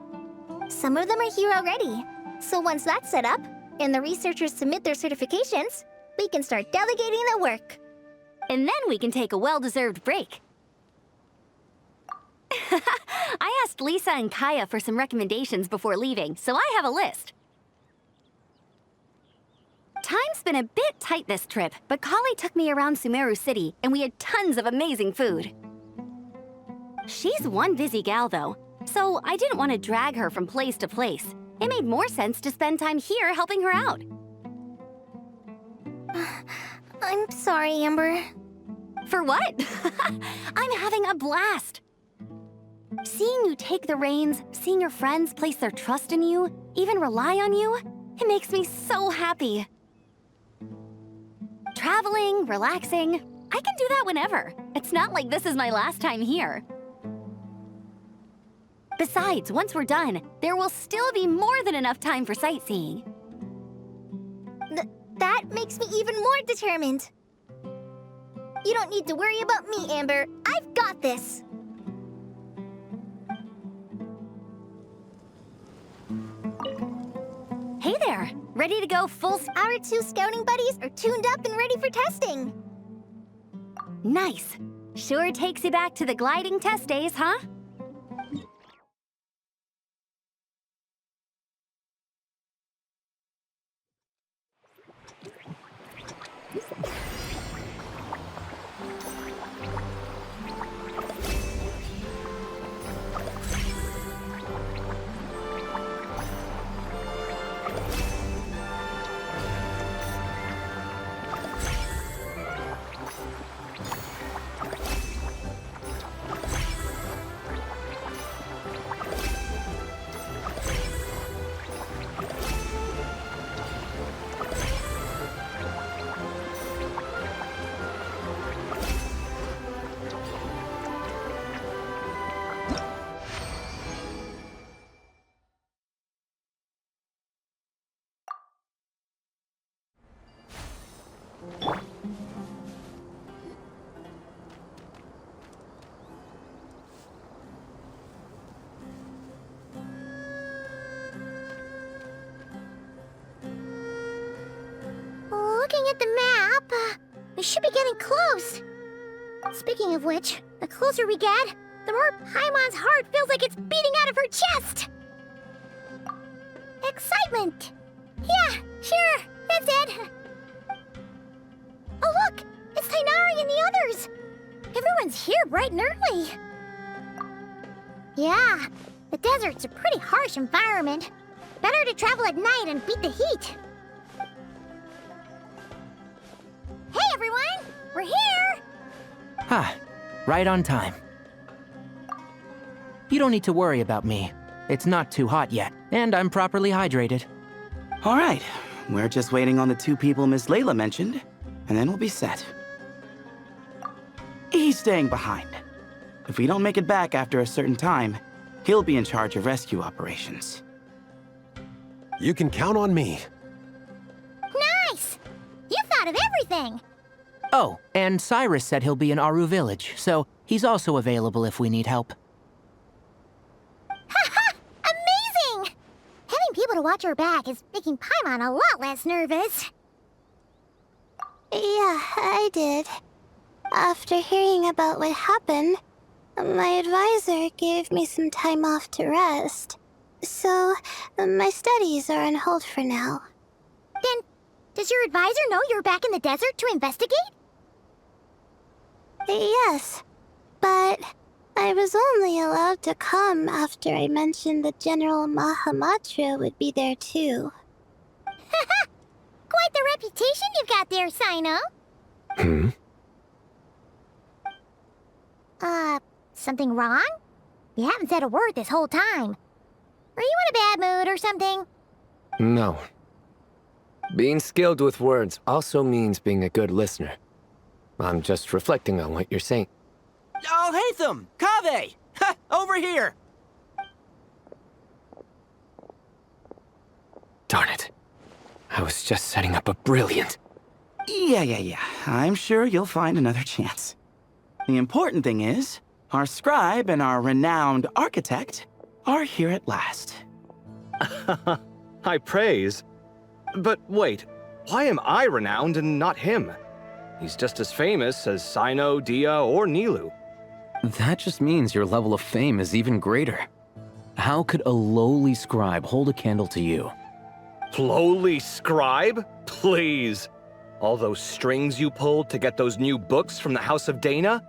Some of them are here already. So once that's set up, and the researchers submit their certifications, we can start delegating the work. And then we can take a well-deserved break. I asked Lisa and Kaya for some recommendations before leaving, so I have a list. Time's been a bit tight this trip, but Kali took me around Sumeru City, and we had tons of amazing food. She's one busy gal, though, so I didn't want to drag her from place to place. It made more sense to spend time here helping her out. I'm sorry, Amber. For what? I'm having a blast. Seeing you take the reins, seeing your friends place their trust in you, even rely on you, it makes me so happy. Traveling, relaxing, I can do that whenever. It's not like this is my last time here. Besides, once we're done, there will still be more than enough time for sightseeing. That makes me even more determined. You don't need to worry about me, Amber. I've got this. Hey there! Ready to go full Our two scouting buddies are tuned up and ready for testing. Nice. Sure takes you back to the gliding test days, huh? Looking at the map, we should be getting close. Speaking of which, the closer we get, the more Paimon's heart feels like it's beating out of her chest. Excitement! Yeah, sure, that's it. Oh look, it's Tainari and the others. Everyone's here bright and early. Yeah, the desert's a pretty harsh environment. Better to travel at night and beat the heat. Hey everyone, we're here! Ah, right on time. You don't need to worry about me. It's not too hot yet, and I'm properly hydrated. All right, we're just waiting on the two people Miss Layla mentioned, and then we'll be set. He's staying behind. If we don't make it back after a certain time, he'll be in charge of rescue operations. You can count on me. Nice! You thought of everything! Oh, and Cyrus said he'll be in Aru Village, so he's also available if we need help. Haha! Amazing! Having people to watch our back is making Paimon a lot less nervous. Yeah, I did. After hearing about what happened, my advisor gave me some time off to rest. So, my studies are on hold for now. Then, does your advisor know you're back in the desert to investigate? Yes, but I was only allowed to come after I mentioned that General Mahamatra would be there too. Haha! Quite the reputation you've got there, Sino. Something wrong? You haven't said a word this whole time. Are you in a bad mood or something? No. Being skilled with words also means being a good listener. I'm just reflecting on what you're saying. Oh, Hatham! Kaveh! Ha! Over here! Darn it. I was just setting up a brilliant... Yeah. I'm sure you'll find another chance. The important thing is, our scribe and our renowned architect are here at last. High praise. But wait, why am I renowned and not him? He's just as famous as Sino, Dia, or Nilu. That just means your level of fame is even greater. How could a lowly scribe hold a candle to you? Lowly scribe? Please. All those strings you pulled to get those new books from the House of Dana?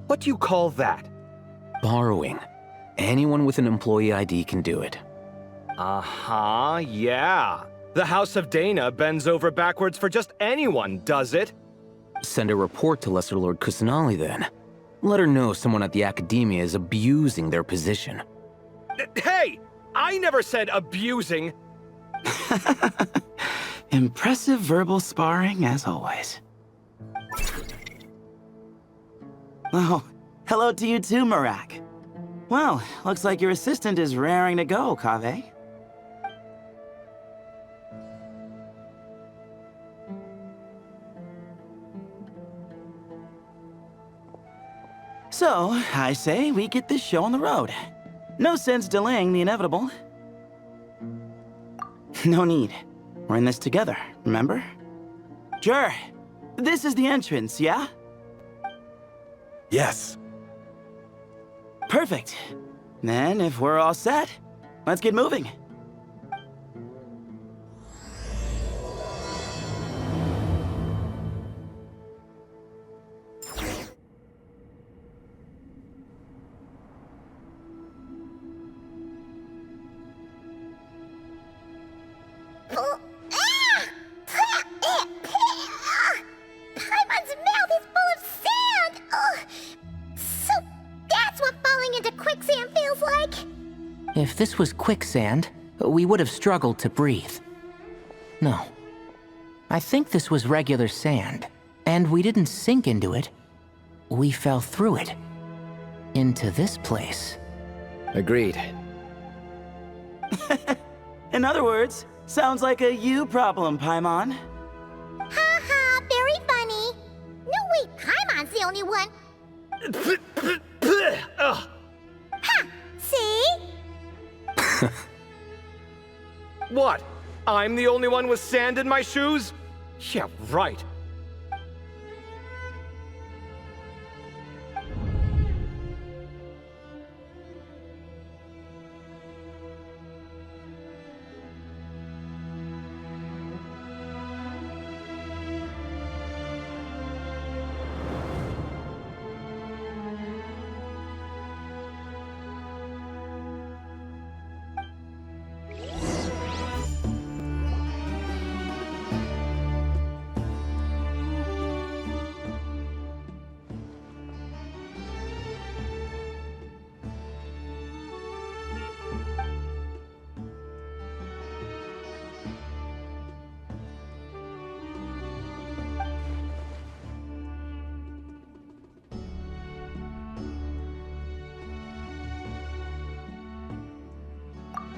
What do you call that? Borrowing. Anyone with an employee ID can do it. Uh-huh, yeah. The House of Dana bends over backwards for just anyone, does it? Send a report to Lesser Lord Kusanali then. Let her know someone at the Academia is abusing their position. Hey! I never said abusing! Impressive verbal sparring, as always. Oh, hello to you too, Marak. Well, looks like your assistant is raring to go, Kaveh. So, I say we get this show on the road. No sense delaying the inevitable. No need. We're in this together, remember? Sure. This is the entrance, yeah? Yes. Perfect. Then, if we're all set, let's get moving. Paimon's mouth is full of sand! Ugh. So that's what falling into quicksand feels like? If this was quicksand, we would have struggled to breathe. No. I think this was regular sand, and we didn't sink into it. We fell through it. Into this place. Agreed. In other words, sounds like a you problem, Paimon. Ha ha, very funny. No, wait, Paimon's the only one. Ha! See? What? I'm the only one with sand in my shoes? Yeah, right.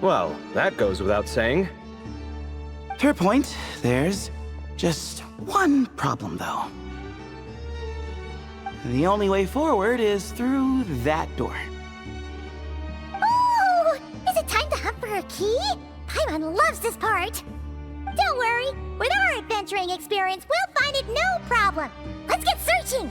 Well, that goes without saying. Fair point. There's just one problem, though. The only way forward is through that door. Ooh! Is it time to hunt for a key? Paimon loves this part. Don't worry. With our adventuring experience, we'll find it no problem. Let's get searching!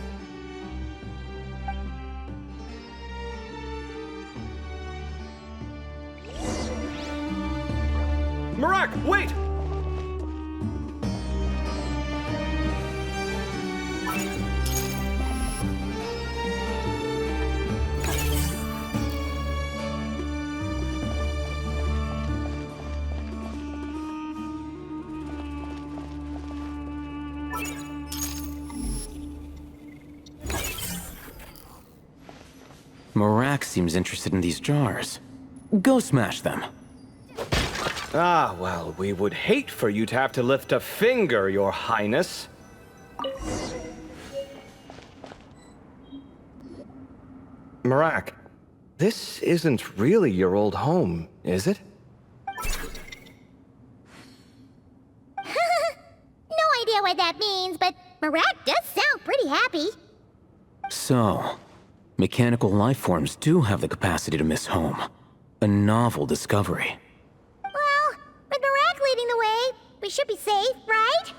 Marak, wait! Marak seems interested in these jars. Go smash them. Ah, well, we would hate for you to have to lift a finger, Your Highness. Marak, this isn't really your old home, is it? No idea what that means, but Marak does sound pretty happy. So, mechanical life forms do have the capacity to miss home. A novel discovery. Well, with Marak leading the way, we should be safe, right?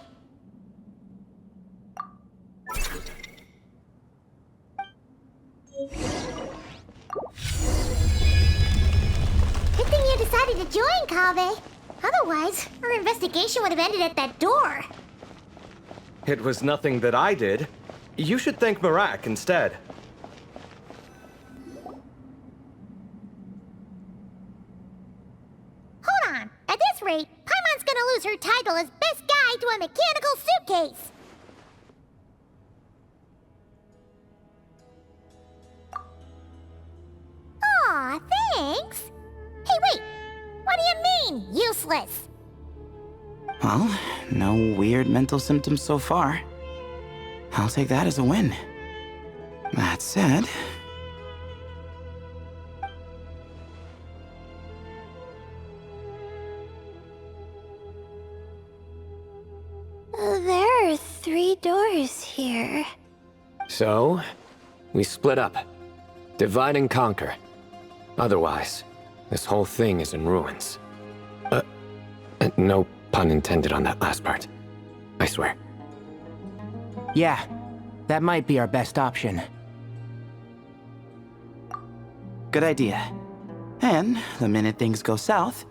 Good thing you decided to join, Kaveh. Otherwise, our investigation would have ended at that door. It was nothing that I did. You should thank Marak instead. Hold on. At this rate, Paimon's gonna lose her title as best guy to a mechanical suitcase. Aw, thanks. Hey, wait. What do you mean, useless? Well, no weird mental symptoms so far. I'll take that as a win. That said... There are 3 doors here. So, we split up. Divide and conquer. Otherwise, this whole thing is in ruins. No pun intended on that last part. I swear. Yeah, that might be our best option. Good idea. And the minute things go south,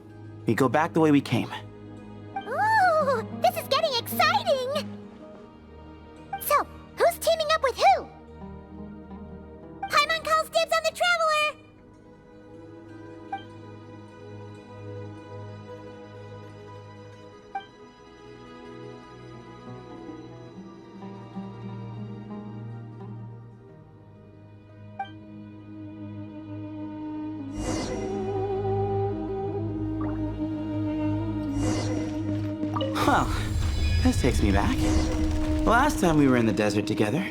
we go back the way we came. Ooh, this is getting exciting! So, who's teaming up with who? Paimon calls dibs on the Traveler! Well, this takes me back. Last time we were in the desert together,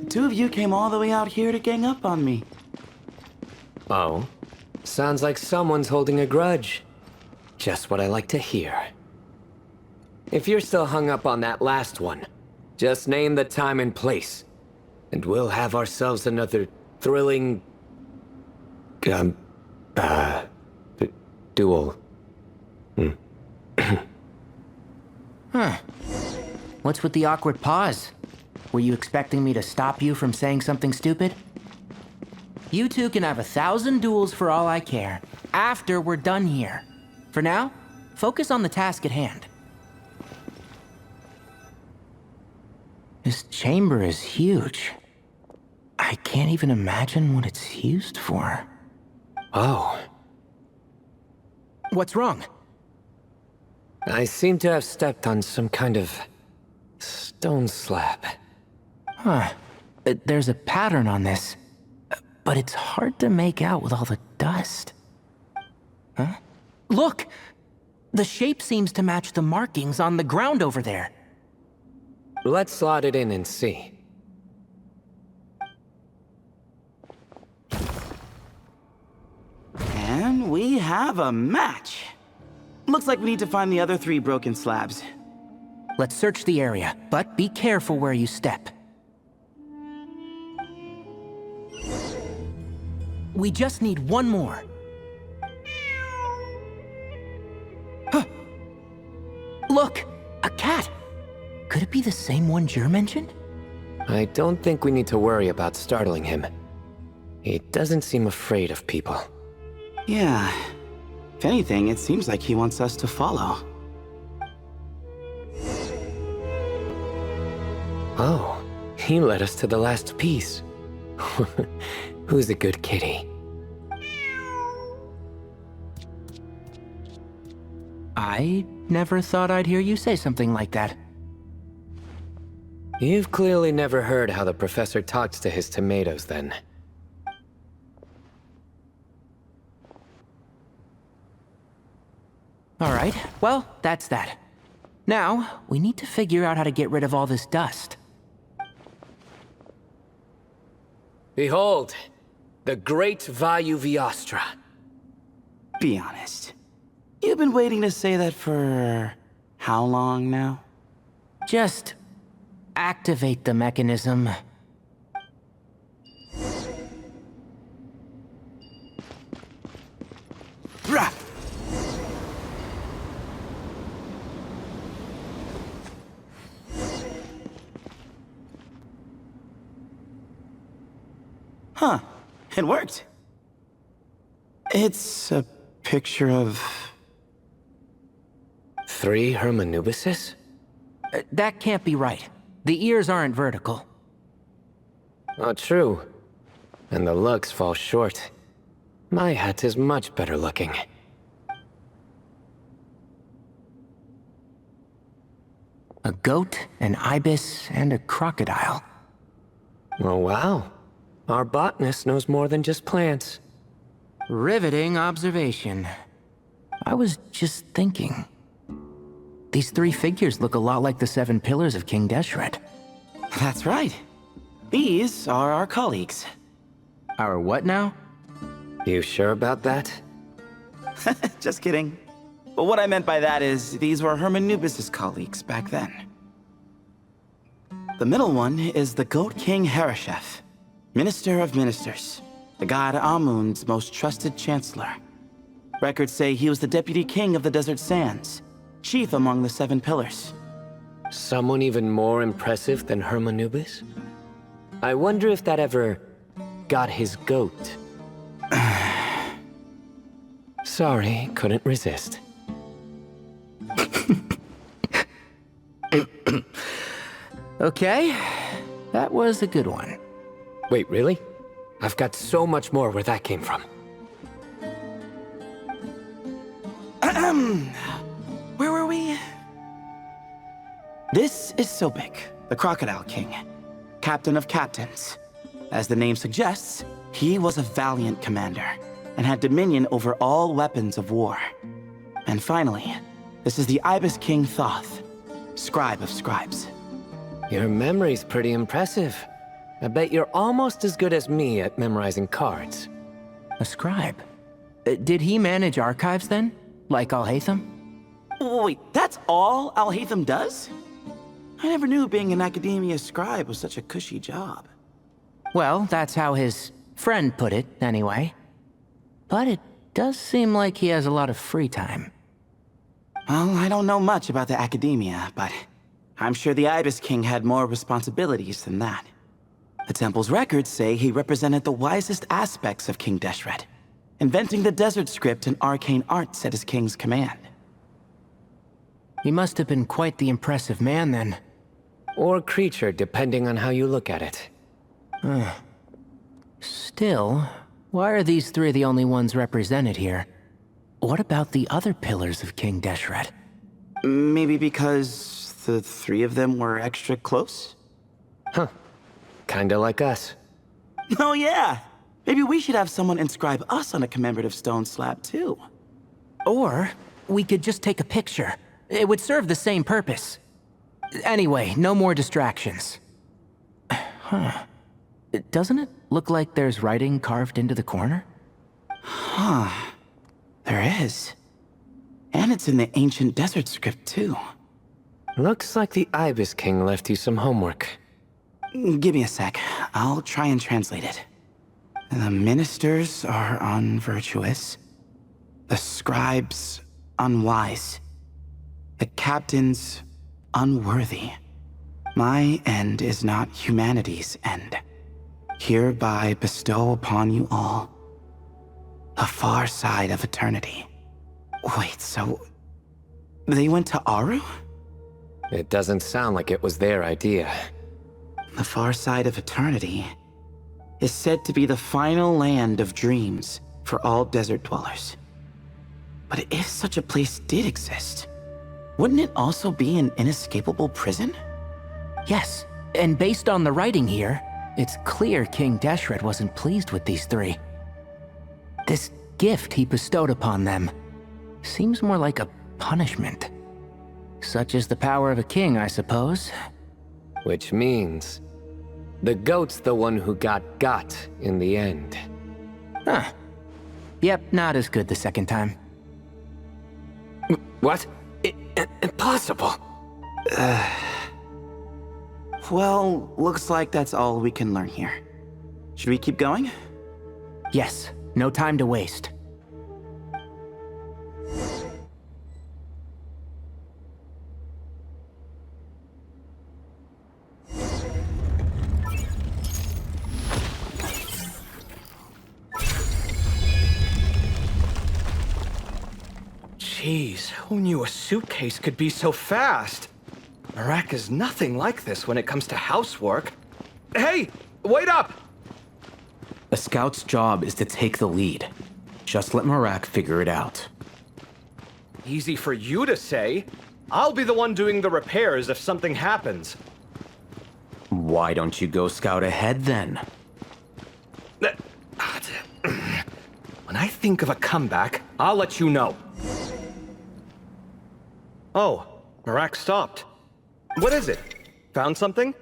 the 2 of you came all the way out here to gang up on me. Oh? Sounds like someone's holding a grudge. Just what I like to hear. If you're still hung up on that last one, just name the time and place, and we'll have ourselves another thrilling... duel. Huh. What's with the awkward pause? Were you expecting me to stop you from saying something stupid? You two can have 1,000 duels for all I care, after we're done here. For now, focus on the task at hand. This chamber is huge. I can't even imagine what it's used for. Oh. What's wrong? I seem to have stepped on some kind of... stone slab. Huh. There's a pattern on this, but it's hard to make out with all the dust. Huh? Look! The shape seems to match the markings on the ground over there. Let's slot it in and see. And we have a match. Looks like we need to find the other 3 broken slabs. Let's search the area, but be careful where you step. We just need one more. Huh. Look! A cat! Could it be the same one Jer mentioned? I don't think we need to worry about startling him. He doesn't seem afraid of people. Yeah. If anything, it seems like he wants us to follow. Oh, he led us to the last piece. Who's a good kitty? I never thought I'd hear you say something like that. You've clearly never heard how the professor talks to his tomatoes, then. Alright, well, that's that. Now, we need to figure out how to get rid of all this dust. Behold, the Great Vayu Viastra. Be honest. You've been waiting to say that for how long now? Just activate the mechanism. Rah! Huh. It worked. It's a picture of... 3 Hermanubises? That can't be right. The ears aren't vertical. Oh, true. And the looks fall short. My hat is much better looking. A goat, an ibis, and a crocodile. Oh, wow. Our botanist knows more than just plants. Riveting observation. I was just thinking. These 3 figures look a lot like the 7 pillars of King Deshret. That's right. These are our colleagues. Our what now? You sure about that? Just kidding. But what I meant by that is, these were Hermanubis' colleagues back then. The middle one is the Goat King Harashef, Minister of Ministers, the god Amun's most trusted chancellor. Records say he was the deputy king of the Desert Sands, chief among the 7 pillars. Someone even more impressive than Hermanubis? I wonder if that ever got his goat. Sorry, couldn't resist. Okay, that was a good one. Wait, really? I've got so much more where that came from. Where were we? This is Sobek, the Crocodile King, captain of captains. As the name suggests, he was a valiant commander and had dominion over all weapons of war. And finally, this is the Ibis King Thoth, scribe of scribes. Your memory's pretty impressive. I bet you're almost as good as me at memorizing cards. A scribe? Did he manage archives then? Like Alhaitham? Wait, that's all Alhaitham does? I never knew being an academia scribe was such a cushy job. Well, that's how his friend put it, anyway. But it does seem like he has a lot of free time. Well, I don't know much about the academia, but I'm sure the Ibis King had more responsibilities than that. The temple's records say he represented the wisest aspects of King Deshret, inventing the desert script and arcane arts at his king's command. He must have been quite the impressive man, then. Or creature, depending on how you look at it. Still, why are these 3 the only ones represented here? What about the other pillars of King Deshret? Maybe because the 3 of them were extra close? Huh. Kinda like us. Oh yeah! Maybe we should have someone inscribe us on a commemorative stone slab too. Or, we could just take a picture. It would serve the same purpose. Anyway, no more distractions. Huh. Doesn't it look like there's writing carved into the corner? Huh. There is. And it's in the ancient desert script too. Looks like the Ibis King left you some homework. Give me a sec. I'll try and translate it. The ministers are unvirtuous. The scribes unwise. The captains unworthy. My end is not humanity's end. Hereby bestow upon you all the far side of eternity. Wait, so they went to Aru? It doesn't sound like it was their idea. The far side of eternity is said to be the final land of dreams for all desert dwellers. But if such a place did exist, wouldn't it also be an inescapable prison? Yes, and based on the writing here, it's clear King Deshret wasn't pleased with these 3. This gift he bestowed upon them seems more like a punishment. Such is the power of a king, I suppose. Which means the goat's the one who got in the end. Huh. Yep, not as good the second time. What? Impossible. Well, looks like that's all we can learn here. Should we keep going? Yes, no time to waste. Jeez, who knew a suitcase could be so fast? Marak is nothing like this when it comes to housework. Hey, wait up! A scout's job is to take the lead. Just let Marak figure it out. Easy for you to say. I'll be the one doing the repairs if something happens. Why don't you go scout ahead then? When I think of a comeback, I'll let you know. Oh, Marak stopped. What is it? Found something?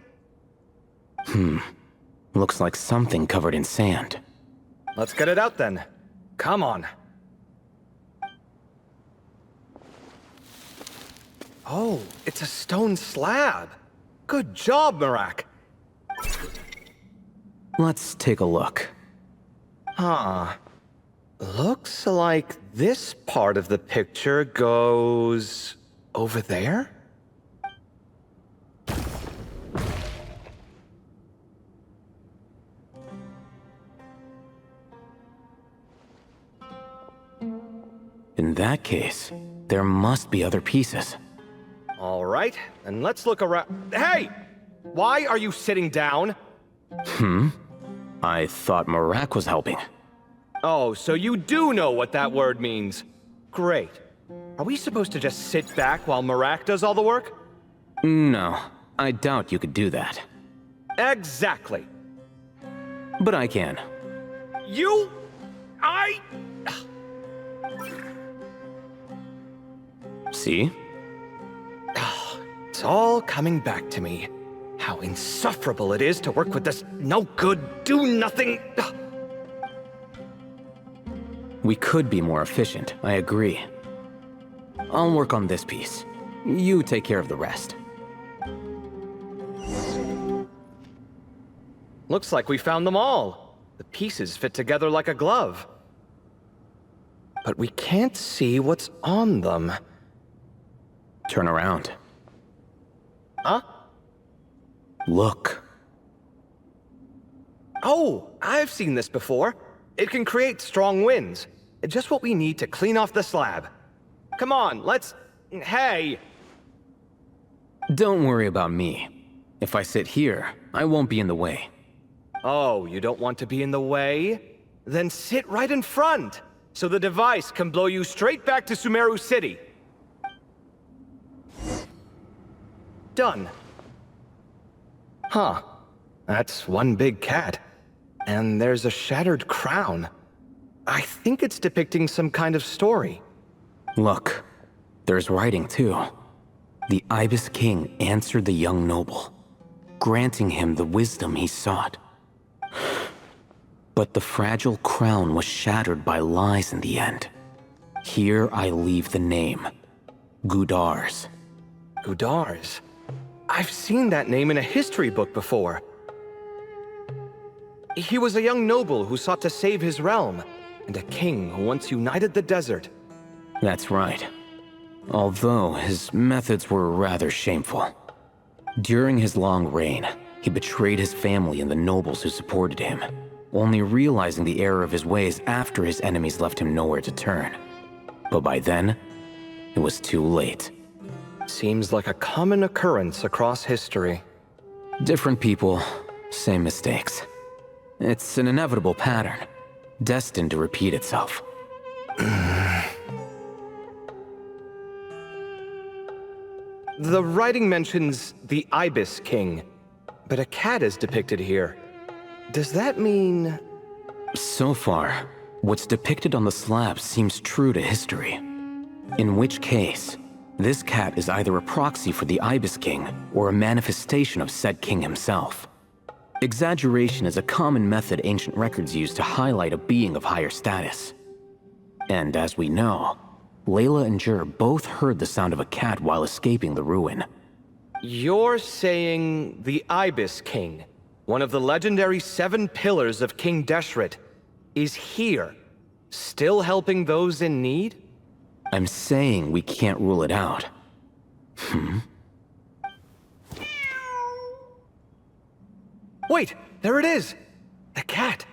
Looks like something covered in sand. Let's get it out then. Come on. Oh, it's a stone slab. Good job, Marak. Let's take a look. Huh. Looks like this part of the picture goes over there? In that case, there must be other pieces. All right, and let's look around. Hey! Why are you sitting down? I thought Marak was helping. Oh, so you do know what that word means. Great. Are we supposed to just sit back while Marak does all the work? No, I doubt you could do that. Exactly. But I can. See? It's all coming back to me. How insufferable it is to work with this no-good, do-nothing... We could be more efficient, I agree. I'll work on this piece. You take care of the rest. Looks like we found them all. The pieces fit together like a glove. But we can't see what's on them. Turn around. Huh? Look. Oh, I've seen this before. It can create strong winds. Just what we need to clean off the slab. Come on, let's... Hey! Don't worry about me. If I sit here, I won't be in the way. Oh, you don't want to be in the way? Then sit right in front, so the device can blow you straight back to Sumeru City. Done. Huh. That's one big cat. And there's a shattered crown. I think it's depicting some kind of story. Look, there's writing too. The Ibis King answered the young noble, granting him the wisdom he sought. But the fragile crown was shattered by lies in the end. Here I leave the name, Gudars. Gudars? I've seen that name in a history book before. He was a young noble who sought to save his realm, and a king who once united the desert. That's right. Although his methods were rather shameful. During his long reign, he betrayed his family and the nobles who supported him, only realizing the error of his ways after his enemies left him nowhere to turn. But by then, it was too late. Seems like a common occurrence across history. Different people, same mistakes. It's an inevitable pattern, destined to repeat itself. The writing mentions the Ibis King, but a cat is depicted here. Does that mean... So far, what's depicted on the slab seems true to history. In which case, this cat is either a proxy for the Ibis King or a manifestation of said king himself. Exaggeration is a common method ancient records use to highlight a being of higher status. And as we know, Layla and Jur both heard the sound of a cat while escaping the ruin. You're saying the Ibis King, one of the legendary 7 pillars of King Deshret, is here, still helping those in need? I'm saying we can't rule it out. Wait, there it is! The cat!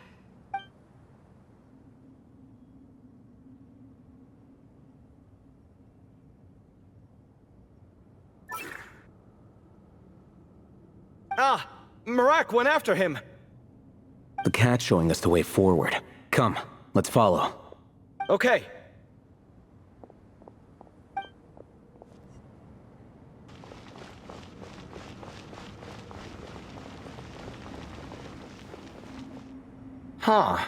Ah! Marak went after him! The cat's showing us the way forward. Come, let's follow. Okay. Huh.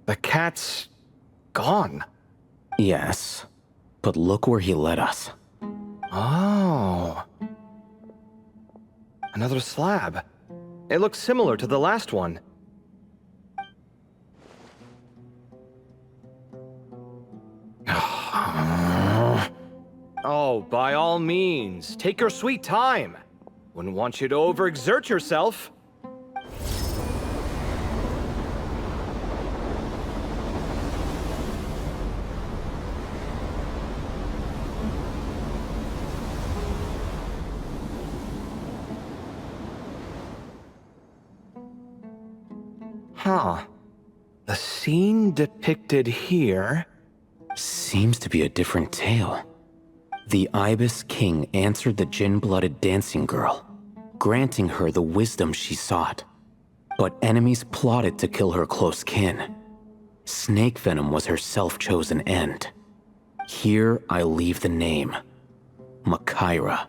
The cat's gone. Yes, but look where he led us. Oh. Another slab. It looks similar to the last one. Oh, by all means, take your sweet time. Wouldn't want you to overexert yourself. Huh. The scene depicted here seems to be a different tale. The Ibis King answered the Jinn-blooded dancing girl, granting her the wisdom she sought. But enemies plotted to kill her close kin. Snake venom was her self-chosen end. Here I leave the name. Makaira.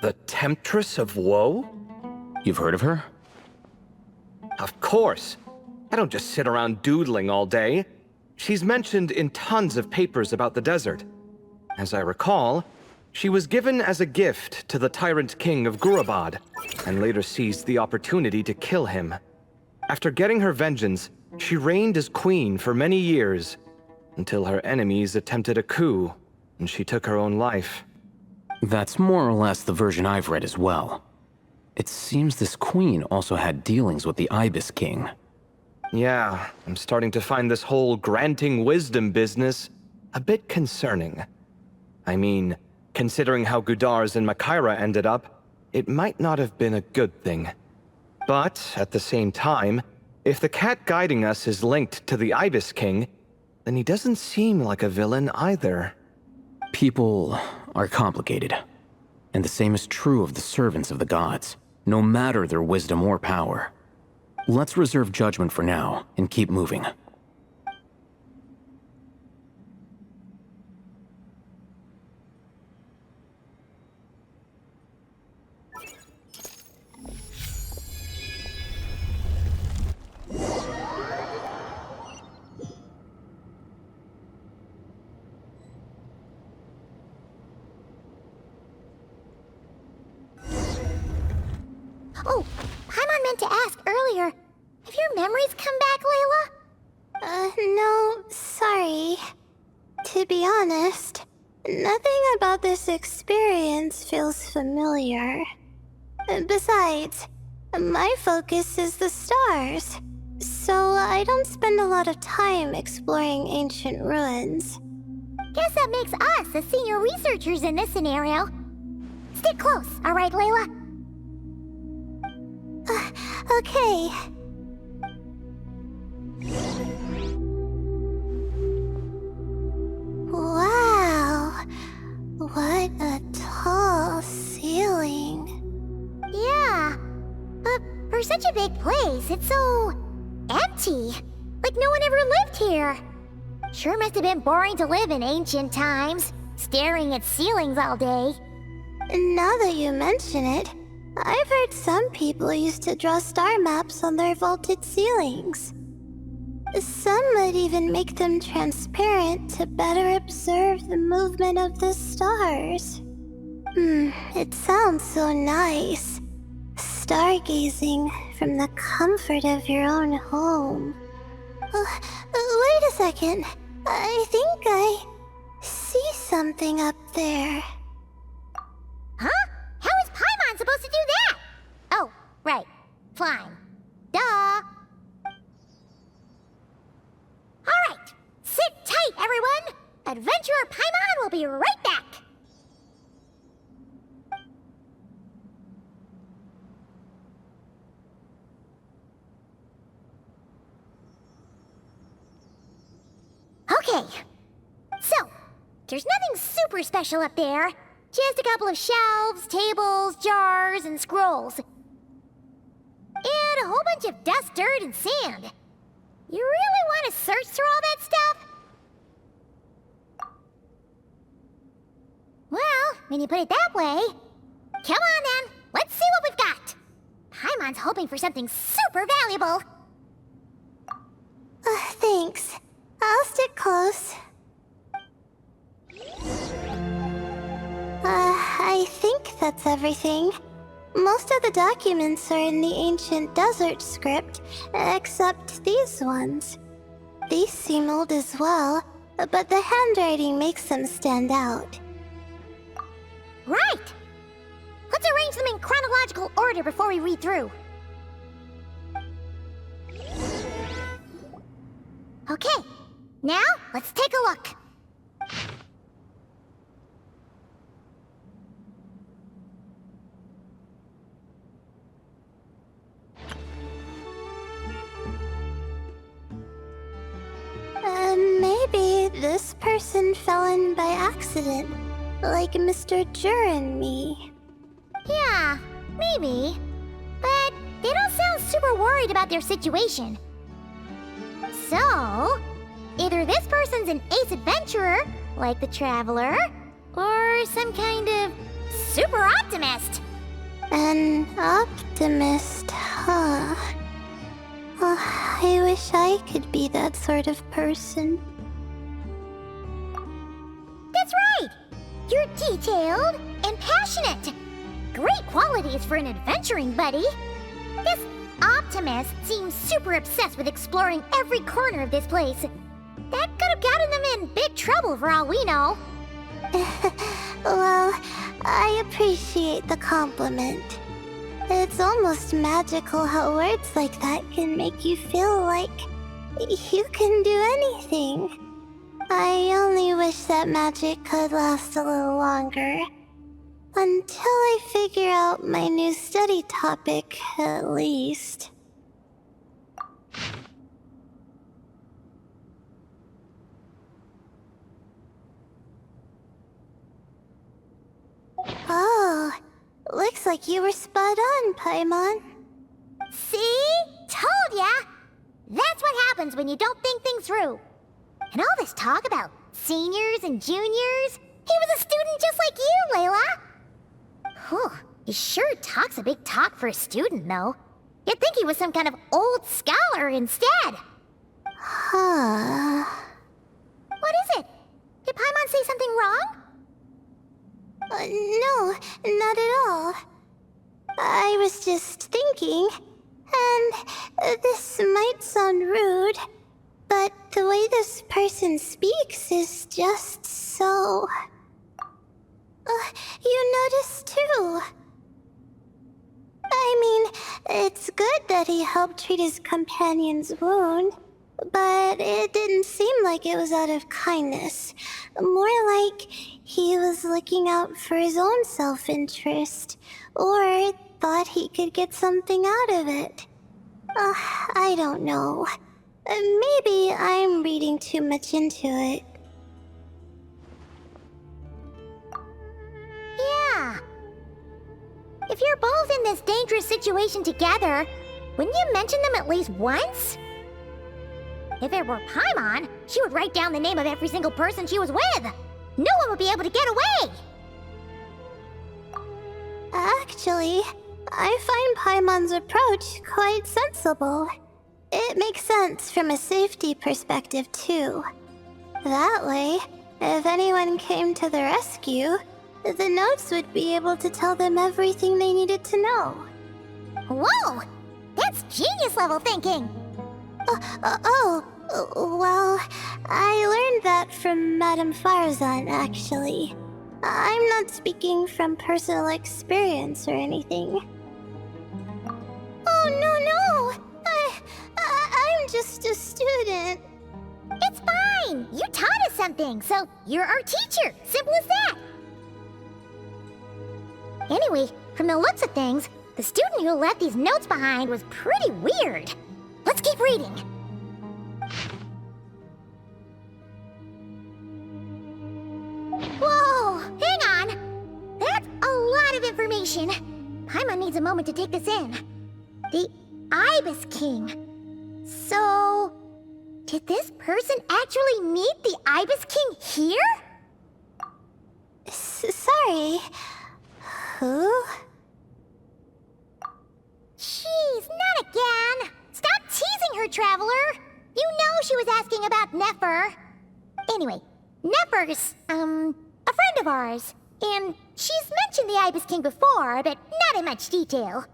The Temptress of Woe? You've heard of her? Of course. I don't just sit around doodling all day. She's mentioned in tons of papers about the desert. As I recall, she was given as a gift to the tyrant king of Gurabad, and later seized the opportunity to kill him. After getting her vengeance, she reigned as queen for many years, until her enemies attempted a coup, and she took her own life. That's more or less the version I've read as well. It seems this queen also had dealings with the Ibis King. Yeah, I'm starting to find this whole granting wisdom business a bit concerning. I mean, considering how Gudars and Makaira ended up, it might not have been a good thing. But, at the same time, if the cat guiding us is linked to the Ibis King, then he doesn't seem like a villain either. People are complicated. And the same is true of the servants of the gods, no matter their wisdom or power. Let's reserve judgment for now, and keep moving. Oh, Paimon meant to ask earlier. Have your memories come back, Layla? No, sorry. To be honest, nothing about this experience feels familiar. Besides, my focus is the stars, so I don't spend a lot of time exploring ancient ruins. Guess that makes us the senior researchers in this scenario. Stick close, all right, Layla? Okay. Wow, what a tall ceiling. Yeah, but for such a big place, it's so empty. Like no one ever lived here. Sure must have been boring to live in ancient times, staring at ceilings all day. Now that you mention it, I've heard some people used to draw star maps on their vaulted ceilings. Some might even make them transparent to better observe the movement of the stars. It sounds so nice. Stargazing from the comfort of your own home. Wait a second. I think I see something up there. Huh? How is Paimon supposed to do that? Oh, right. Flying. Duh. Alright, sit tight, everyone! Adventurer Paimon will be right back! Okay, so, there's nothing super special up there. Just a couple of shelves, tables, jars, and scrolls. And a whole bunch of dust, dirt, and sand. You really want to search through all that stuff? Well, when you put it that way... Come on then, let's see what we've got. Paimon's hoping for something super valuable. Thanks. I'll stick close. I think that's everything. Most of the documents are in the ancient desert script, except these ones. These seem old as well, but the handwriting makes them stand out. Right! Let's arrange them in chronological order before we read through. Okay, now let's take a look. Maybe this person fell in by accident, like Mr. Jur and me. Yeah, maybe. But they don't sound super worried about their situation. So, either this person's an ace adventurer, like the Traveler, or some kind of super optimist. An optimist, huh? I wish I could be that sort of person. That's right! You're detailed and passionate. Great qualities for an adventuring buddy. This optimist seems super obsessed with exploring every corner of this place. That could have gotten them in big trouble for all we know. Well, I appreciate the compliment. It's almost magical how words like that can make you feel like you can do anything. I only wish that magic could last a little longer. Until I figure out my new study topic, at least. Oh, looks like you were spot on, Paimon. See? Told ya! That's what happens when you don't think things through. And all this talk about seniors and juniors, he was a student just like you, Layla! Whew, he sure talks a big talk for a student, though. You'd think he was some kind of old scholar instead. Huh. What is it? Did Paimon say something wrong? No, not at all. I was just thinking, and this might sound rude, but the way this person speaks is just so... you noticed too. I mean, it's good that he helped treat his companion's wound, but it didn't seem like it was out of kindness. More like he was looking out for his own self-interest, or thought he could get something out of it. I don't know. Maybe I'm reading too much into it. Yeah. If you're both in this dangerous situation together, wouldn't you mention them at least once? If it were Paimon, she would write down the name of every single person she was with. No one would be able to get away. Actually, I find Paimon's approach quite sensible. It makes sense from a safety perspective, too. That way, if anyone came to the rescue, the notes would be able to tell them everything they needed to know. Whoa! That's genius-level thinking! Well, I learned that from Madame Farzan, actually. I'm not speaking from personal experience or anything. Oh, no! I'm just a student. It's fine! You taught us something, so you're our teacher. Simple as that. Anyway, from the looks of things, the student who left these notes behind was pretty weird. Let's keep reading. Whoa! Hang on! That's a lot of information. Paimon needs a moment to take this in. The Ibis King. So, did this person actually meet the Ibis King here? Sorry. Who? Jeez, not again! Stop teasing her, Traveler! You know she was asking about Nefer. Anyway, Nefer's, a friend of ours. And she's mentioned the Ibis King before, but not in much detail.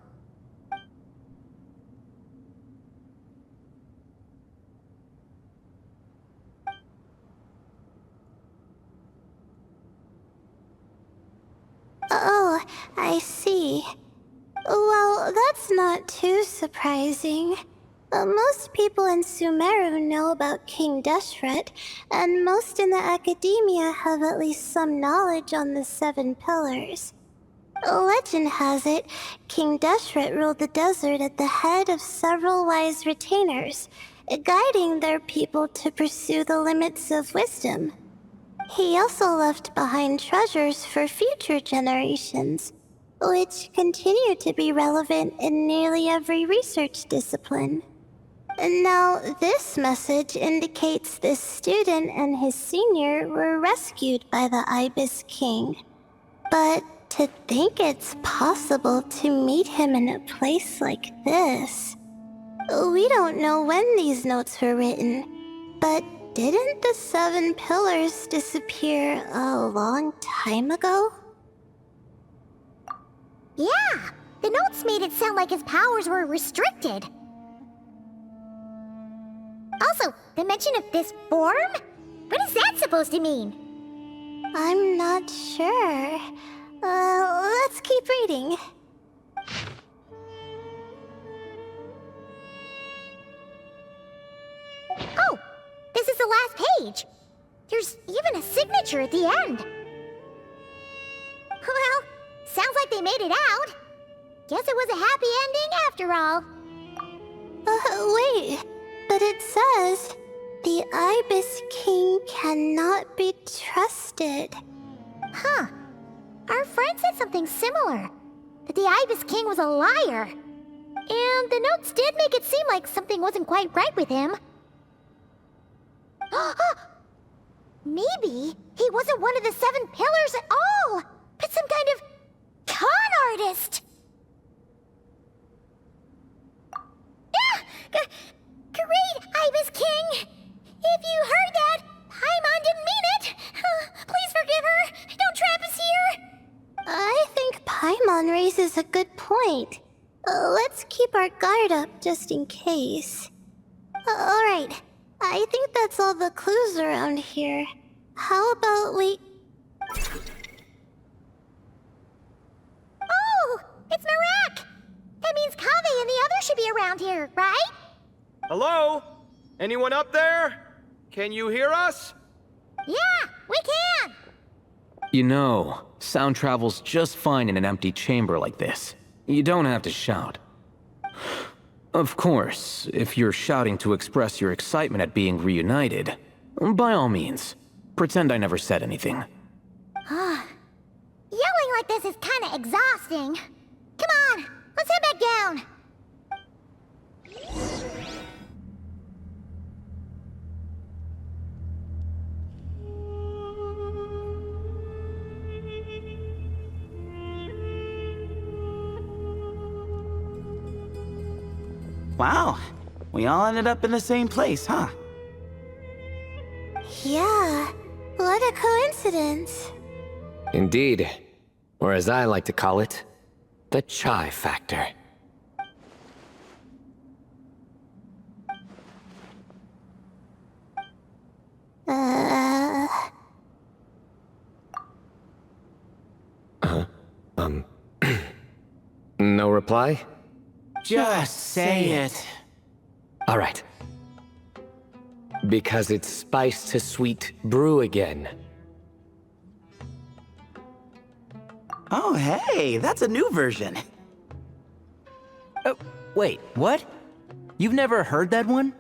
Oh, I see. Well, that's not too surprising. Most people in Sumeru know about King Deshret, and most in the academia have at least some knowledge on the Seven Pillars. Legend has it, King Deshret ruled the desert at the head of several wise retainers, guiding their people to pursue the limits of wisdom. He also left behind treasures for future generations, which continue to be relevant in nearly every research discipline. Now, this message indicates this student and his senior were rescued by the Ibis King. But to think it's possible to meet him in a place like this... We don't know when these notes were written, but didn't the Seven Pillars disappear a long time ago? Yeah, the notes made it sound like his powers were restricted. Also, the mention of this form? What is that supposed to mean? I'm not sure. Let's keep reading. Oh, this is the last page. There's even a signature at the end. Well, sounds like they made it out. Guess it was a happy ending after all. Wait. But it says, the Ibis King cannot be trusted. Huh. Our friend said something similar. That the Ibis King was a liar. And the notes did make it seem like something wasn't quite right with him. Maybe he wasn't one of the Seven Pillars at all, but some kind of con artist. Great, Ibis King! If you heard that, Paimon didn't mean it! Please forgive her! Don't trap us here! I think Paimon raises a good point. Let's keep our guard up just in case. Alright, I think that's all the clues around here. How about we... Oh! It's Marak! That means Kaveh and the others should be around here, right? Hello? Anyone up there? Can you hear us? Yeah, we can! You know, sound travels just fine in an empty chamber like this. You don't have to shout. Of course, if you're shouting to express your excitement at being reunited, by all means, pretend I never said anything. Yelling like this is kinda exhausting. Come on, let's head back down. Wow, We all ended up in the same place, huh? Yeah, what a coincidence. Indeed. Or as I like to call it, the chai factor. No reply? Just say it. All right. Because it's spice to sweet brew again. Oh, hey, that's a new version. Oh, wait, what? You've never heard that one?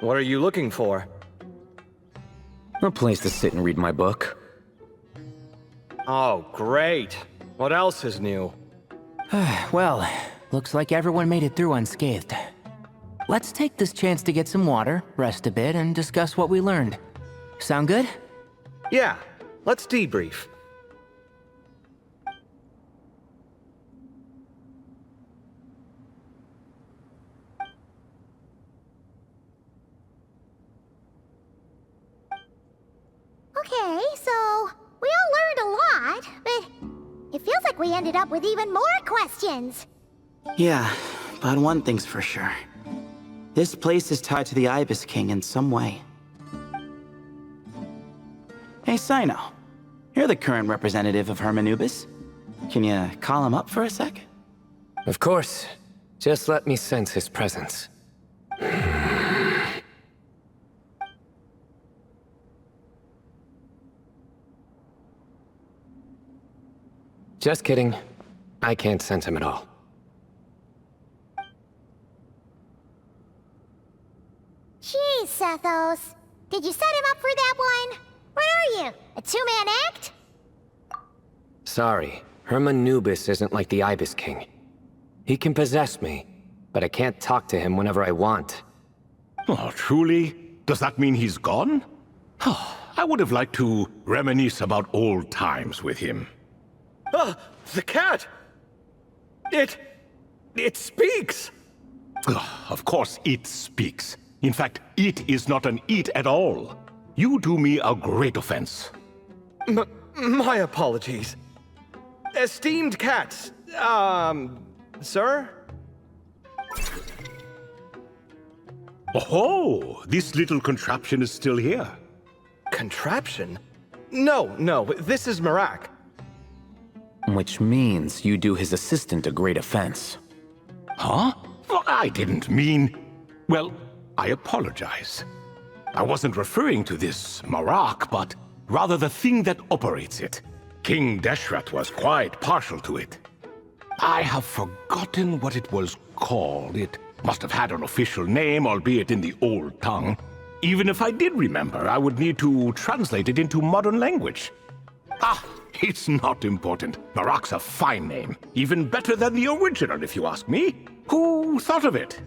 What are you looking for? A place to sit and read my book. Oh, great. What else is new? Well, looks like everyone made it through unscathed. Let's take this chance to get some water, rest a bit, and discuss what we learned. Sound good? Yeah, let's debrief. Okay, so we all learned a lot, but it feels like we ended up with even more questions. Yeah, but one thing's for sure. This place is tied to the Ibis King in some way. Hey, Sino. You're the current representative of Hermanubis. Can you call him up for a sec? Of course. Just let me sense his presence. Just kidding. I can't sense him at all. Jeez, Sethos. Did you set him up for that one? What are you, a two-man act? Sorry, Hermanubis isn't like the Ibis King. He can possess me, but I can't talk to him whenever I want. Oh, truly? Does that mean he's gone? I would have liked to reminisce about old times with him. Ah, the cat! It speaks! Of course it speaks. In fact, it is not an it at all. You do me a great offense. My apologies. Esteemed cats, sir? Oh, this little contraption is still here. Contraption? No, this is Marak. Which means you do his assistant a great offense. Huh? Well, I didn't mean... Well, I apologize. I wasn't referring to this Marak, but rather the thing that operates it. King Deshret was quite partial to it. I have forgotten what it was called. It must have had an official name, albeit in the old tongue. Even if I did remember, I would need to translate it into modern language. It's not important. Marak's a fine name. Even better than the original, if you ask me. Who thought of it?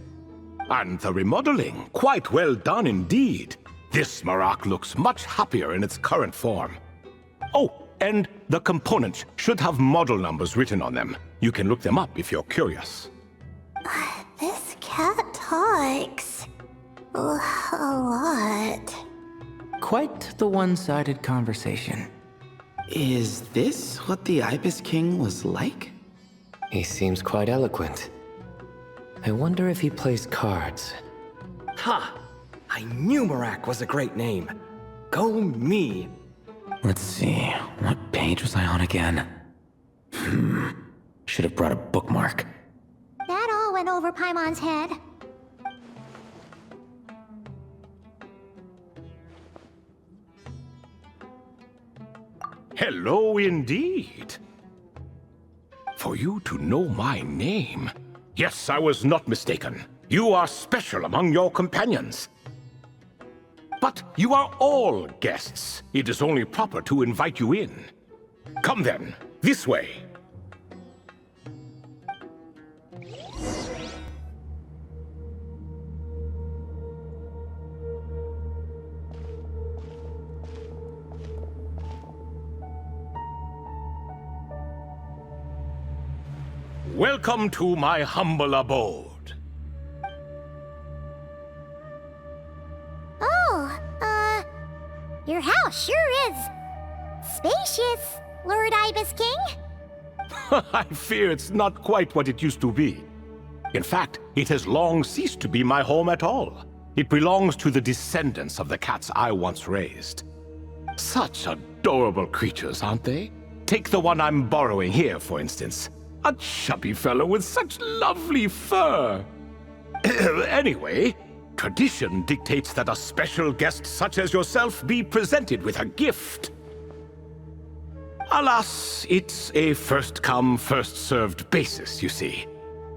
And the remodeling, quite well done indeed. This Marak looks much happier in its current form. Oh, and the components should have model numbers written on them. You can look them up if you're curious. This cat talks a lot. Quite the one-sided conversation. Is this what the Ibis King was like? He seems quite eloquent. I wonder if he plays cards. Ha! I knew Marak was a great name. Go me! Let's see, what page was I on again? Should have brought a bookmark. That all went over Paimon's head. Hello indeed. For you to know my name. Yes, I was not mistaken. You are special among your companions. But you are all guests. It is only proper to invite you in. Come then, this way. Welcome to my humble abode. Oh, your house sure is spacious, Lord Ibis King. I fear it's not quite what it used to be. In fact, it has long ceased to be my home at all. It belongs to the descendants of the cats I once raised. Such adorable creatures, aren't they? Take the one I'm borrowing here, for instance. A chubby fellow with such lovely fur. Anyway, tradition dictates that a special guest such as yourself be presented with a gift. Alas, it's a first-come, first-served basis, you see.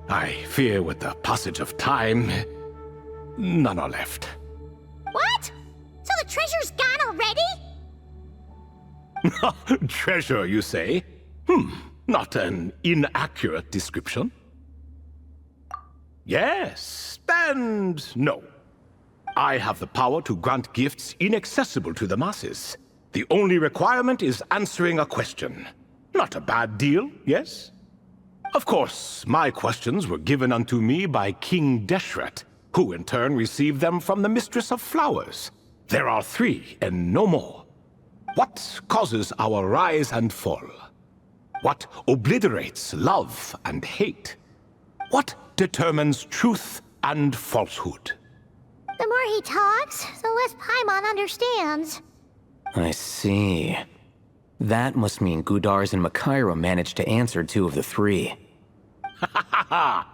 I fear with the passage of time, none are left. What? So the treasure's gone already? Treasure, you say? Not an inaccurate description. Yes, and no. I have the power to grant gifts inaccessible to the masses. The only requirement is answering a question. Not a bad deal, yes? Of course, my questions were given unto me by King Deshret, who in turn received them from the Mistress of Flowers. There are 3, and no more. What causes our rise and fall? What obliterates love and hate? What determines truth and falsehood? The more he talks, the less Paimon understands. I see. That must mean Gudars and Makaira managed to answer 2 of the 3.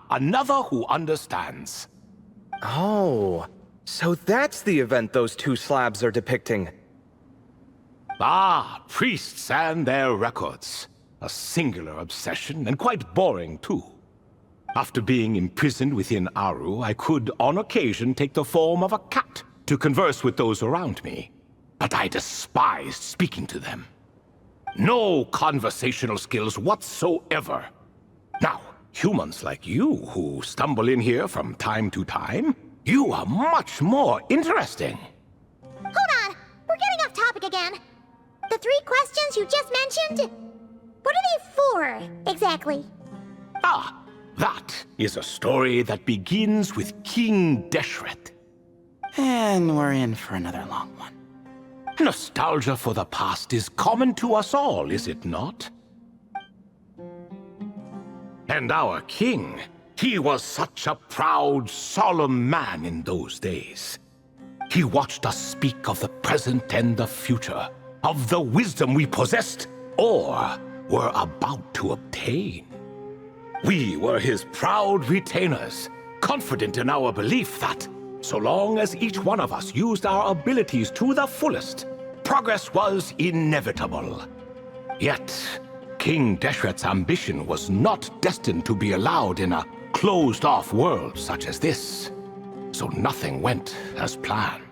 Another who understands. Oh, so that's the event those 2 slabs are depicting. Ah, priests and their records. A singular obsession, and quite boring, too. After being imprisoned within Aru, I could, on occasion, take the form of a cat to converse with those around me. But I despised speaking to them. No conversational skills whatsoever. Now, humans like you, who stumble in here from time to time, you are much more interesting. Hold on, we're getting off topic again. The 3 questions you just mentioned, what are they for, exactly? Ah, that is a story that begins with King Deshret. And we're in for another long one. Nostalgia for the past is common to us all, is it not? And our king, he was such a proud, solemn man in those days. He watched us speak of the present and the future, of the wisdom we possessed, or were about to obtain. We were his proud retainers, confident in our belief that, so long as each one of us used our abilities to the fullest, progress was inevitable. Yet, King Deshret's ambition was not destined to be allowed in a closed-off world such as this. So nothing went as planned.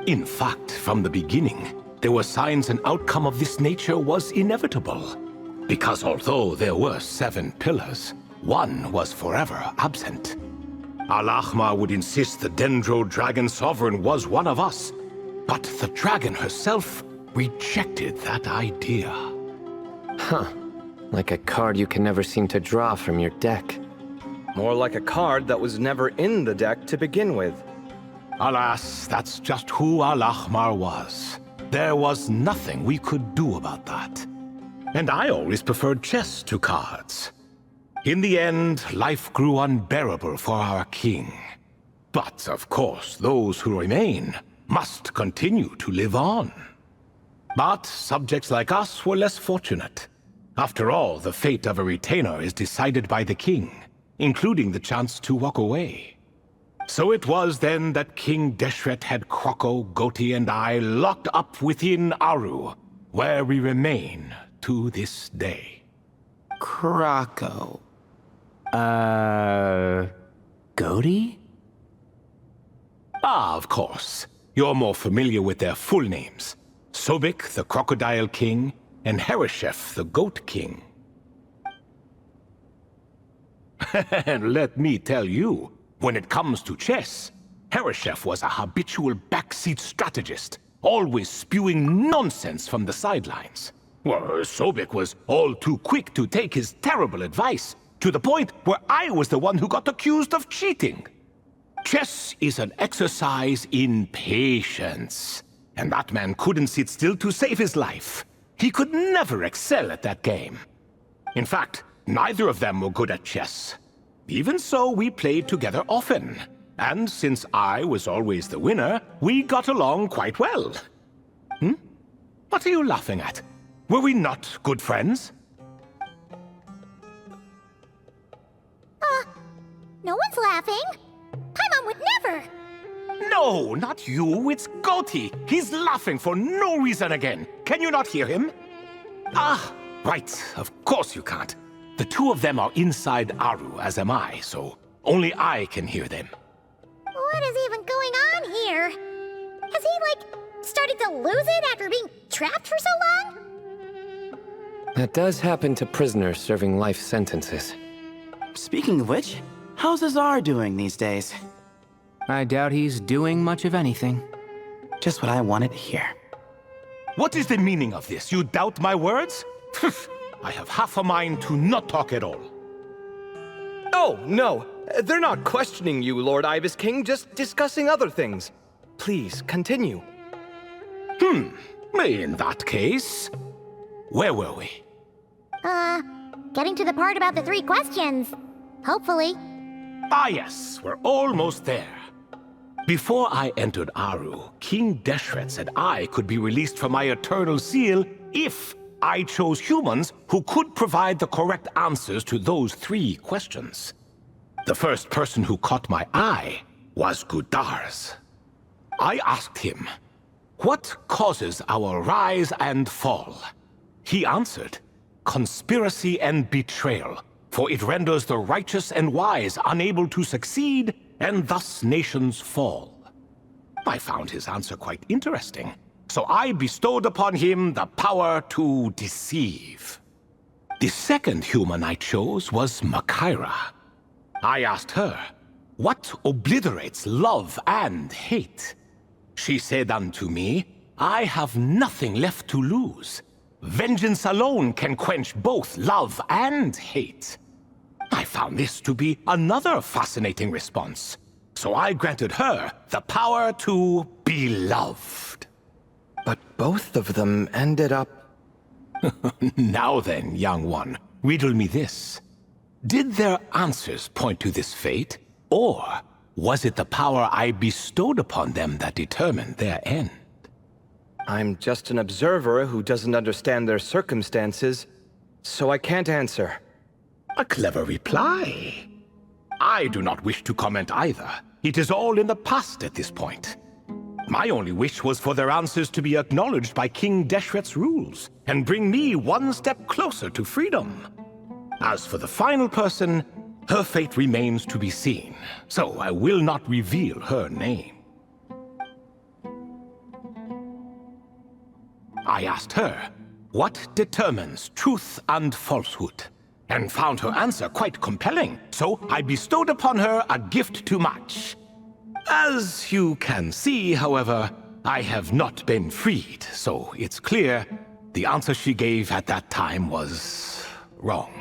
In fact, from the beginning, there were signs an outcome of this nature was inevitable. Because although there were 7 pillars, one was forever absent. Al-Ahmar would insist the Dendro Dragon Sovereign was one of us, but the dragon herself rejected that idea. Huh. Like a card you can never seem to draw from your deck. More like a card that was never in the deck to begin with. Alas, that's just who Al-Ahmar was. There was nothing we could do about that. And I always preferred chess to cards. In the end, life grew unbearable for our king. But, of course, those who remain must continue to live on. But subjects like us were less fortunate. After all, the fate of a retainer is decided by the king, including the chance to walk away. So it was then that King Deshret had Kroko, Goti, and I locked up within Aru, where we remain to this day. Kroko. Goti? Ah, of course. You're more familiar with their full names. Sobek, the Crocodile King, and Hereshef, the Goat King. And let me tell you, when it comes to chess, Hereshef was a habitual backseat strategist, always spewing nonsense from the sidelines. Well, Sobek was all too quick to take his terrible advice, to the point where I was the one who got accused of cheating. Chess is an exercise in patience, and that man couldn't sit still to save his life. He could never excel at that game. In fact, neither of them were good at chess. Even so, we played together often, and since I was always the winner, we got along quite well. What are you laughing at? Were we not good friends? No one's laughing. Paimon would never. No, not you, it's Goti. He's laughing for no reason again. Can you not hear him? Ah, right, of course you can't. The two of them are inside Aru, as am I, so only I can hear them. What is even going on here? Has he, started to lose it after being trapped for so long? That does happen to prisoners serving life sentences. Speaking of which, how's Azar doing these days? I doubt he's doing much of anything. Just what I wanted to hear. What is the meaning of this? You doubt my words? I have half a mind to not talk at all. Oh, no. They're not questioning you, Lord Ibis King, just discussing other things. Please, continue. In that case, where were we? Getting to the part about the 3 questions. Hopefully. Ah yes, we're almost there. Before I entered Aru, King Deshret said I could be released from my eternal seal if I chose humans who could provide the correct answers to those 3 questions. The first person who caught my eye was Gudar's. I asked him, "What causes our rise and fall?" He answered, "Conspiracy and betrayal, for it renders the righteous and wise unable to succeed, and thus nations fall." I found his answer quite interesting, so I bestowed upon him the power to deceive. The second human I chose was Makaira. I asked her, "What obliterates love and hate?" She said unto me, "I have nothing left to lose. Vengeance alone can quench both love and hate." I found this to be another fascinating response, so I granted her the power to be loved. But both of them ended up... Now then, young one, riddle me this. Did their answers point to this fate, or was it the power I bestowed upon them that determined their end? I'm just an observer who doesn't understand their circumstances, so I can't answer. A clever reply. I do not wish to comment either. It is all in the past at this point. My only wish was for their answers to be acknowledged by King Deshret's rules, and bring me one step closer to freedom. As for the final person, her fate remains to be seen, so I will not reveal her name. I asked her, "What determines truth and falsehood?" and found her answer quite compelling, so I bestowed upon her a gift to match. As you can see, however, I have not been freed, so it's clear the answer she gave at that time was wrong.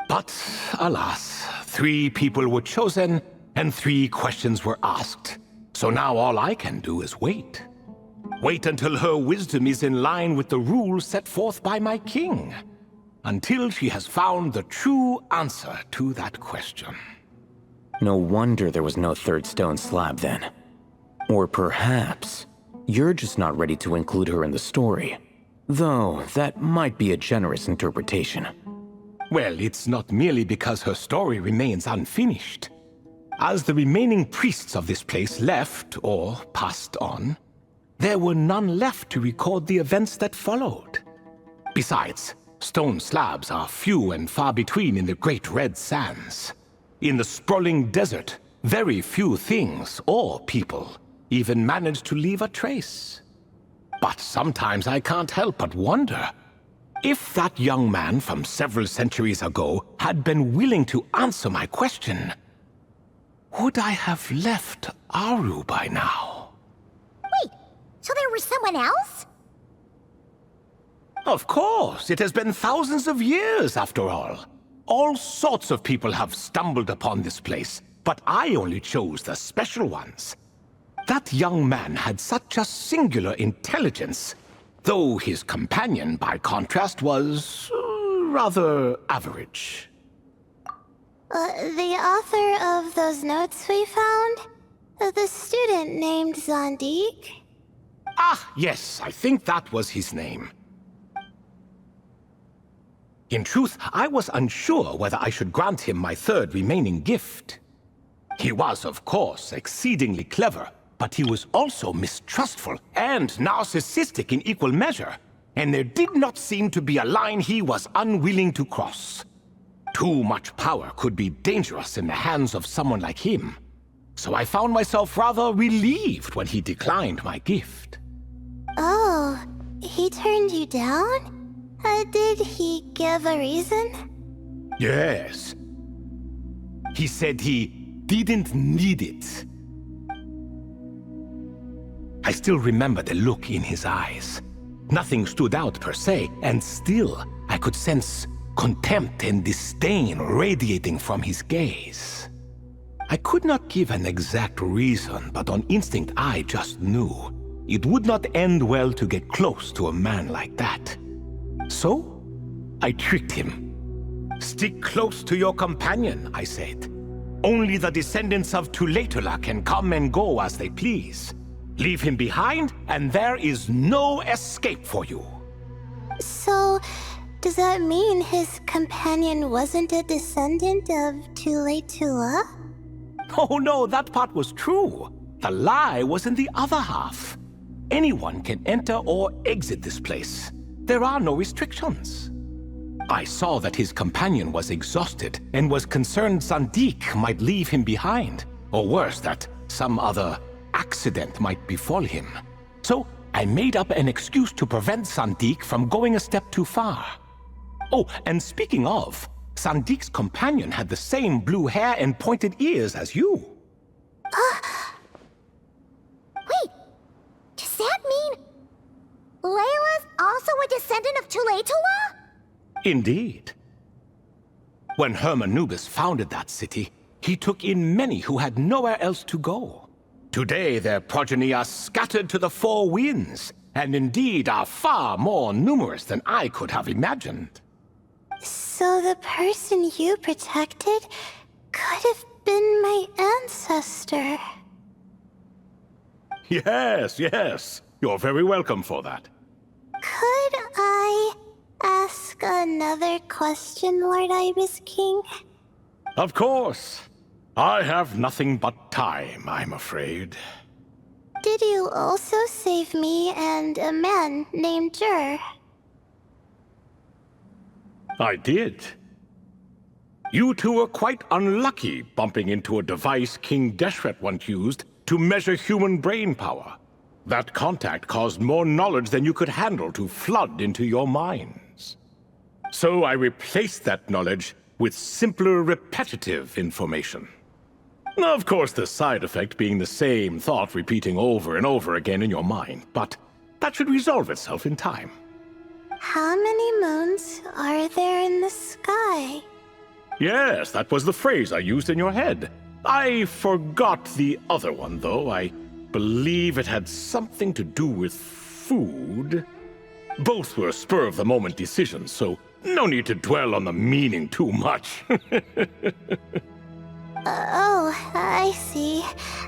But alas, 3 people were chosen and 3 questions were asked, so now all I can do is wait. Wait until her wisdom is in line with the rules set forth by my king. Until she has found the true answer to that question. No wonder there was no 3rd stone slab then. Or perhaps you're just not ready to include her in the story. Though that might be a generous interpretation. Well, it's not merely because her story remains unfinished. As the remaining priests of this place left or passed on, there were none left to record the events that followed. Besides, stone slabs are few and far between in the Great Red Sands. In the sprawling desert, very few things or people even manage to leave a trace. But sometimes I can't help but wonder, if that young man from several centuries ago had been willing to answer my question, would I have left Aru by now? Wait, so there was someone else? Of course, it has been thousands of years after all. All sorts of people have stumbled upon this place, but I only chose the special ones. That young man had such a singular intelligence, though his companion, by contrast, was rather average. The author of those notes we found? The student named Zandik? Ah, yes, I think that was his name. In truth, I was unsure whether I should grant him my third remaining gift. He was, of course, exceedingly clever, but he was also mistrustful and narcissistic in equal measure, and there did not seem to be a line he was unwilling to cross. Too much power could be dangerous in the hands of someone like him, so I found myself rather relieved when he declined my gift. Oh, he turned you down? Did he give a reason? Yes. He said he didn't need it. I still remember the look in his eyes. Nothing stood out per se, and still I could sense contempt and disdain radiating from his gaze. I could not give an exact reason, but on instinct I just knew it would not end well to get close to a man like that. So, I tricked him. Stick close to your companion, I said. Only the descendants of Tulatula can come and go as they please. Leave him behind, and there is no escape for you. So, does that mean his companion wasn't a descendant of Tulatula? Oh no, that part was true. The lie was in the other half. Anyone can enter or exit this place. There are no restrictions. I saw that his companion was exhausted and was concerned Zandik might leave him behind, or worse, that some other accident might befall him. So I made up an excuse to prevent Zandik from going a step too far. Oh, and speaking of, Sandik's companion had the same blue hair and pointed ears as you. Wait, does that mean Layla's also a descendant of Tulatula? Indeed. When Hermanubis founded that city, he took in many who had nowhere else to go. Today their progeny are scattered to the four winds, and indeed are far more numerous than I could have imagined. So the person you protected could have been my ancestor. Yes, yes. You're very welcome for that. Could I ask another question, Lord Ibis King? Of course. I have nothing but time, I'm afraid. Did you also save me and a man named Jur? I did. You two were quite unlucky bumping into a device King Deshret once used to measure human brain power. That contact caused more knowledge than you could handle to flood into your minds. So I replaced that knowledge with simpler, repetitive information. Of course, the side effect being the same thought repeating over and over again in your mind, but that should resolve itself in time. How many moons are there in the sky? Yes, that was the phrase I used in your head. I forgot the other one, though. I believe it had something to do with food. Both were spur-of-the-moment decisions, so no need to dwell on the meaning too much. Oh, I see.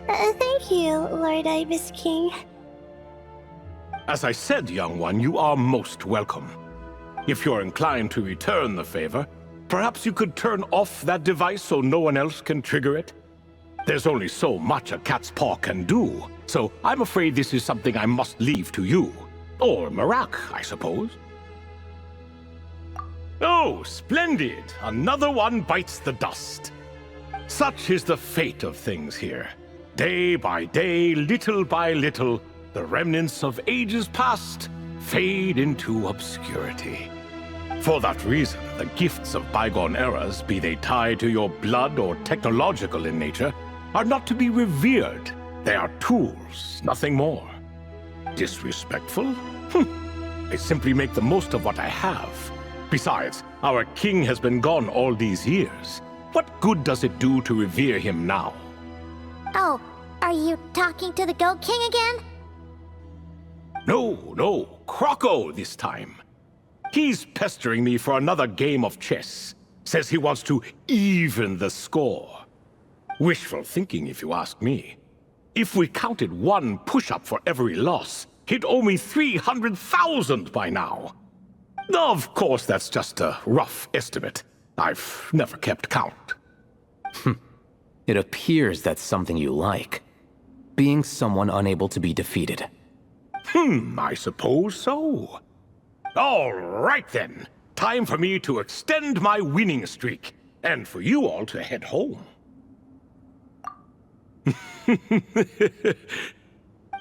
Thank you, Lord Ibis King. As I said, young one, you are most welcome. If you're inclined to return the favor, perhaps you could turn off that device so no one else can trigger it? There's only so much a cat's paw can do, so I'm afraid this is something I must leave to you. Or Marak, I suppose. Oh, splendid! Another one bites the dust. Such is the fate of things here. Day by day, little by little, the remnants of ages past fade into obscurity. For that reason, the gifts of bygone eras, be they tied to your blood or technological in nature, are not to be revered. They are tools, nothing more. Disrespectful? I simply make the most of what I have. Besides, Our king has been gone all these years. What good does it do to revere him now? Oh, are you talking to the Goat King again? No, Croco this time. He's pestering me for another game of chess. Says he wants to even the score. Wishful thinking, if you ask me. If we counted one push-up for every loss, he'd owe me 300,000 by now. Of course, that's just a rough estimate. I've never kept count. It appears that's something you like. Being someone unable to be defeated. I suppose so. All right then. Time for me to extend my winning streak, and for you all to head home.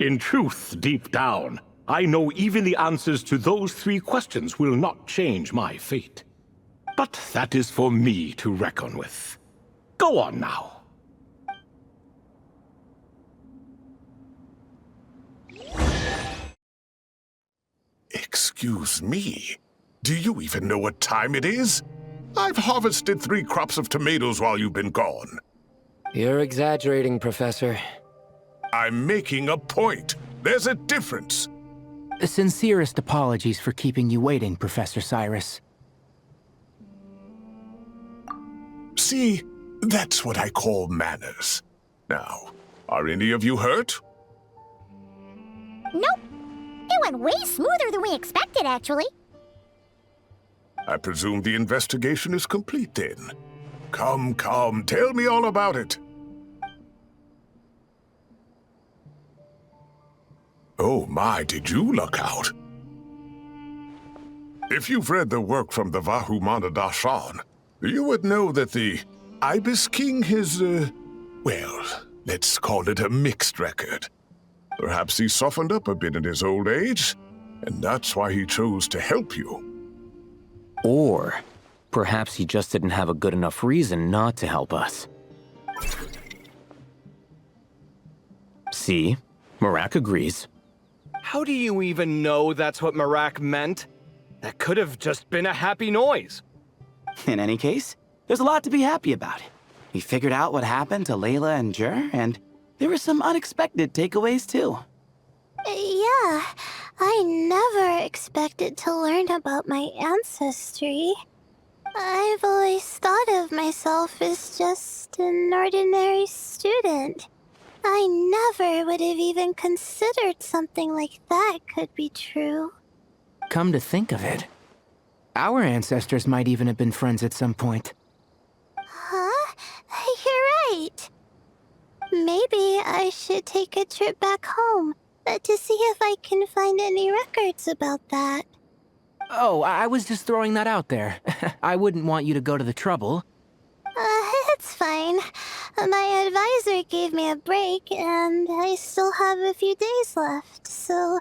In truth, deep down, I know even the answers to those 3 questions will not change my fate. But that is for me to reckon with. Go on now. Excuse me. Do you even know what time it is? I've harvested 3 crops of tomatoes while you've been gone. You're exaggerating, Professor. I'm making a point. There's a difference. The sincerest apologies for keeping you waiting, Professor Cyrus. See, that's what I call manners. Now, are any of you hurt? Nope. It went way smoother than we expected, actually. I presume the investigation is complete then. Come, tell me all about it. Oh my, did you luck out? If you've read the work from the Vahumana Dashan, you would know that the Ibis King has, well, let's call it a mixed record. Perhaps he softened up a bit in his old age, and that's why he chose to help you. Or perhaps he just didn't have a good enough reason not to help us. See? Marak agrees. How do you even know that's what Marak meant? That could have just been a happy noise. In any case, there's a lot to be happy about. We figured out what happened to Layla and Jur, and there were some unexpected takeaways too. Yeah, I never expected to learn about my ancestry. I've always thought of myself as just an ordinary student. I never would have even considered something like that could be true. Come to think of it, our ancestors might even have been friends at some point. Huh? You're right. Maybe I should take a trip back home to see if I can find any records about that. Oh, I was just throwing that out there. I wouldn't want you to go to the trouble. It's fine. My advisor gave me a break, and I still have a few days left, so...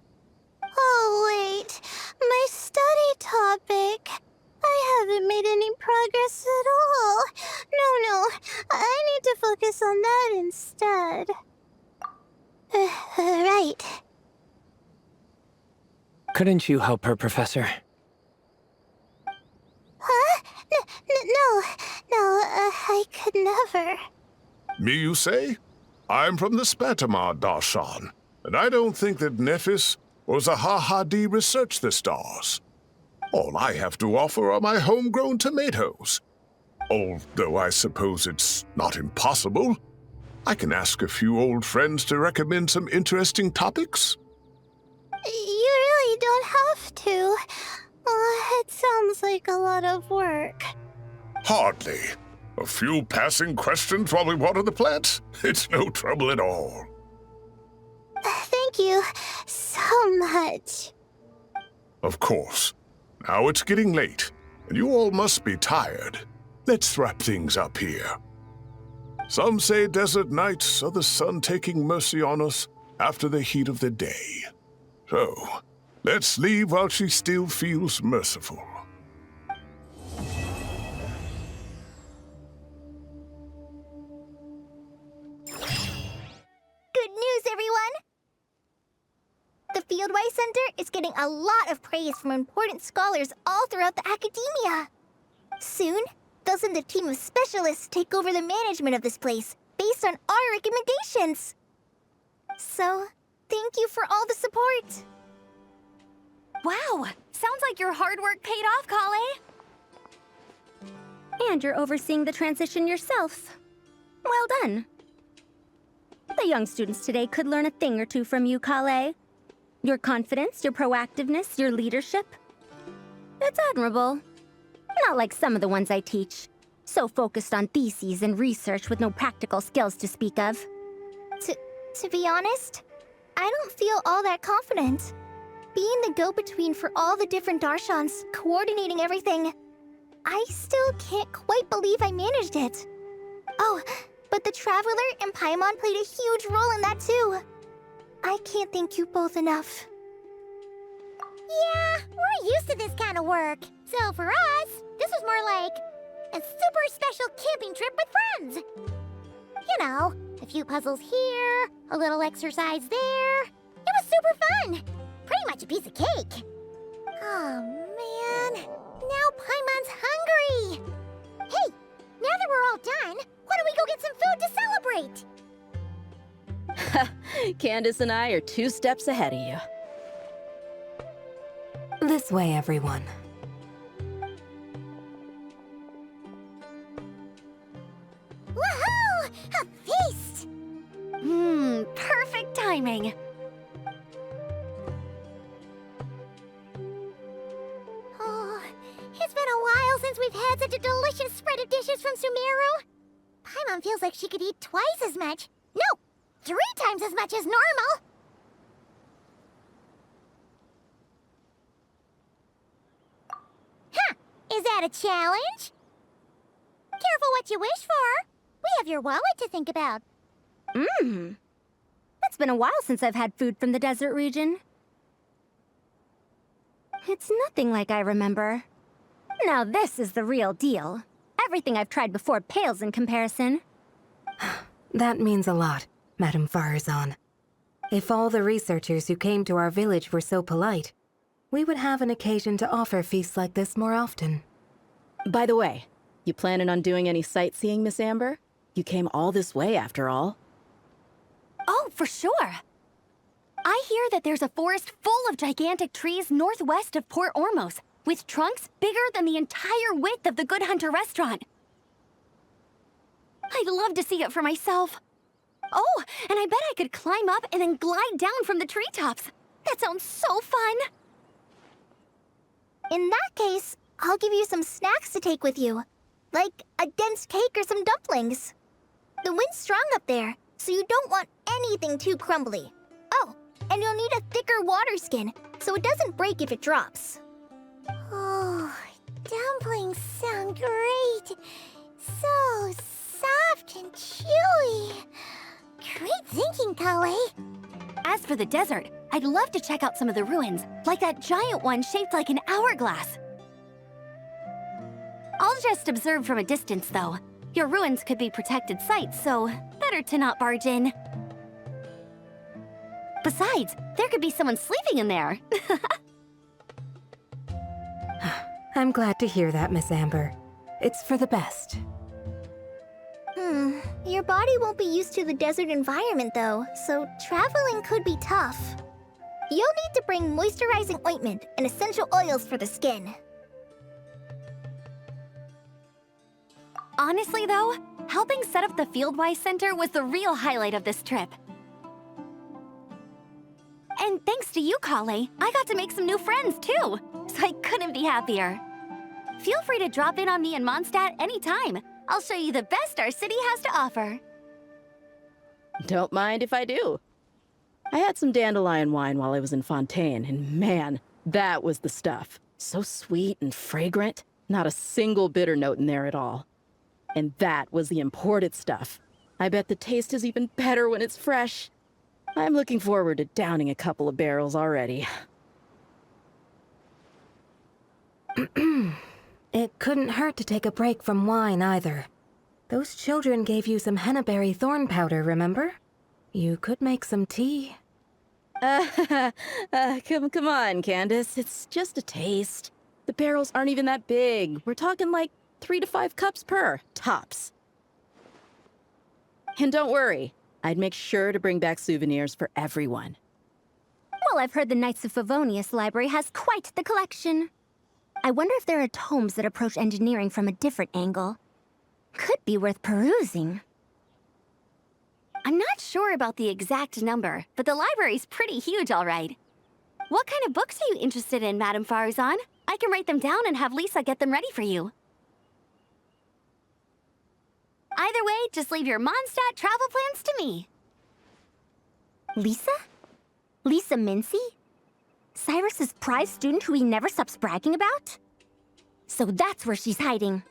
Oh, wait. My study topic. I haven't made any progress at all. No. I need to focus on that instead. Right. Couldn't you help her, Professor? Huh? No, I could never. Me, you say? I'm from the Spatamar Darshan, and I don't think that Nephis or Zahahadi researched the stars. All I have to offer are my homegrown tomatoes. Although I suppose it's not impossible. I can ask a few old friends to recommend some interesting topics. You really don't have to. It sounds like a lot of work. Hardly. A few passing questions while we water the plants? It's no trouble at all. Thank you so much. Of course. Now it's getting late, and you all must be tired. Let's wrap things up here. Some say desert nights are the sun taking mercy on us after the heat of the day. So, let's leave while she still feels merciful. Good news, everyone! The Fieldwise Center is getting a lot of praise from important scholars all throughout the academia. Soon, they'll send a team of specialists to take over the management of this place based on our recommendations. So, thank you for all the support. Wow! Sounds like your hard work paid off, Kale. And you're overseeing the transition yourself. Well done. The young students today could learn a thing or two from you, Kale. Your confidence, your proactiveness, your leadership. It's admirable. Not like some of the ones I teach. So focused on theses and research with no practical skills to speak of. To be honest, I don't feel all that confident. Being the go-between for all the different Darshans, coordinating everything, I still can't quite believe I managed it. Oh, but the Traveler and Paimon played a huge role in that too. I can't thank you both enough. Yeah, we're used to this kind of work. So for us, this was more like a super special camping trip with friends. You know, a few puzzles here, a little exercise there. It was super fun. Pretty much a piece of cake. Oh, man. Now Paimon's hungry. Hey, now that we're all done, why don't we go get some food to celebrate? Candace and I are 2 steps ahead of you. This way, everyone. Woohoo! A feast! Perfect timing. Oh, it's been a while since we've had such a delicious spread of dishes from Sumeru. Paimon feels like she could eat twice as much. No, 3 times as much as normal. Huh, is that a challenge? Careful what you wish for. We have your wallet to think about. It's been a while since I've had food from the desert region. It's nothing like I remember. Now this is the real deal. Everything I've tried before pales in comparison. That means a lot, Madame Farazan. If all the researchers who came to our village were so polite, we would have an occasion to offer feasts like this more often. By the way, you planning on doing any sightseeing, Miss Amber? You came all this way, after all. Oh, for sure. I hear that there's a forest full of gigantic trees northwest of Port Ormos, with trunks bigger than the entire width of the Good Hunter restaurant. I'd love to see it for myself. Oh, and I bet I could climb up and then glide down from the treetops. That sounds so fun. In that case, I'll give you some snacks to take with you. Like a dense cake or some dumplings. The wind's strong up there, so you don't want anything too crumbly. Oh, and you'll need a thicker water skin, so it doesn't break if it drops. Oh, dumplings sound great. So soft and chewy. Great thinking, Kale. As for the desert, I'd love to check out some of the ruins, like that giant one shaped like an hourglass. I'll just observe from a distance, though. Your ruins could be protected sites, so better to not barge in. Besides, there could be someone sleeping in there. I'm glad to hear that, Miss Amber. It's for the best. Your body won't be used to the desert environment, though, so traveling could be tough. You'll need to bring moisturizing ointment and essential oils for the skin. Honestly, though, helping set up the Fieldwise Center was the real highlight of this trip. And thanks to you, Kale, I got to make some new friends, too. So I couldn't be happier. Feel free to drop in on me in Mondstadt anytime. I'll show you the best our city has to offer. Don't mind if I do. I had some dandelion wine while I was in Fontaine, and man, that was the stuff. So sweet and fragrant, not a single bitter note in there at all. And that was the imported stuff. I bet the taste is even better when it's fresh. I'm looking forward to downing a couple of barrels already. It couldn't hurt to take a break from wine, either. Those children gave you some hennaberry thorn powder, remember? You could make some tea. Come on, Candace. It's just a taste. The barrels aren't even that big. We're talking like 3 to 5 cups per, tops. And don't worry, I'd make sure to bring back souvenirs for everyone. Well, I've heard the Knights of Favonius library has quite the collection. I wonder if there are tomes that approach engineering from a different angle. Could be worth perusing. I'm not sure about the exact number, but the library's pretty huge, all right. What kind of books are you interested in, Madame Farzan? I can write them down and have Lisa get them ready for you. Either way, just leave your Mondstadt travel plans to me. Lisa? Lisa Mincy? Cyrus's prize student who he never stops bragging about? So that's where she's hiding.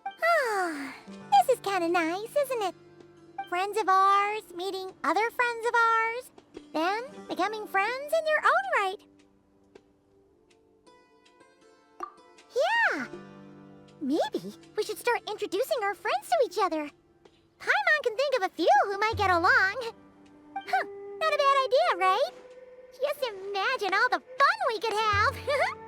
Ah, this is kind of nice, isn't it? Friends of ours meeting other friends of ours, then becoming friends in their own right. Yeah, maybe we should start introducing our friends to each other. Paimon can think of a few who might get along. Huh, not a bad idea, right? Just imagine all the fun we could have.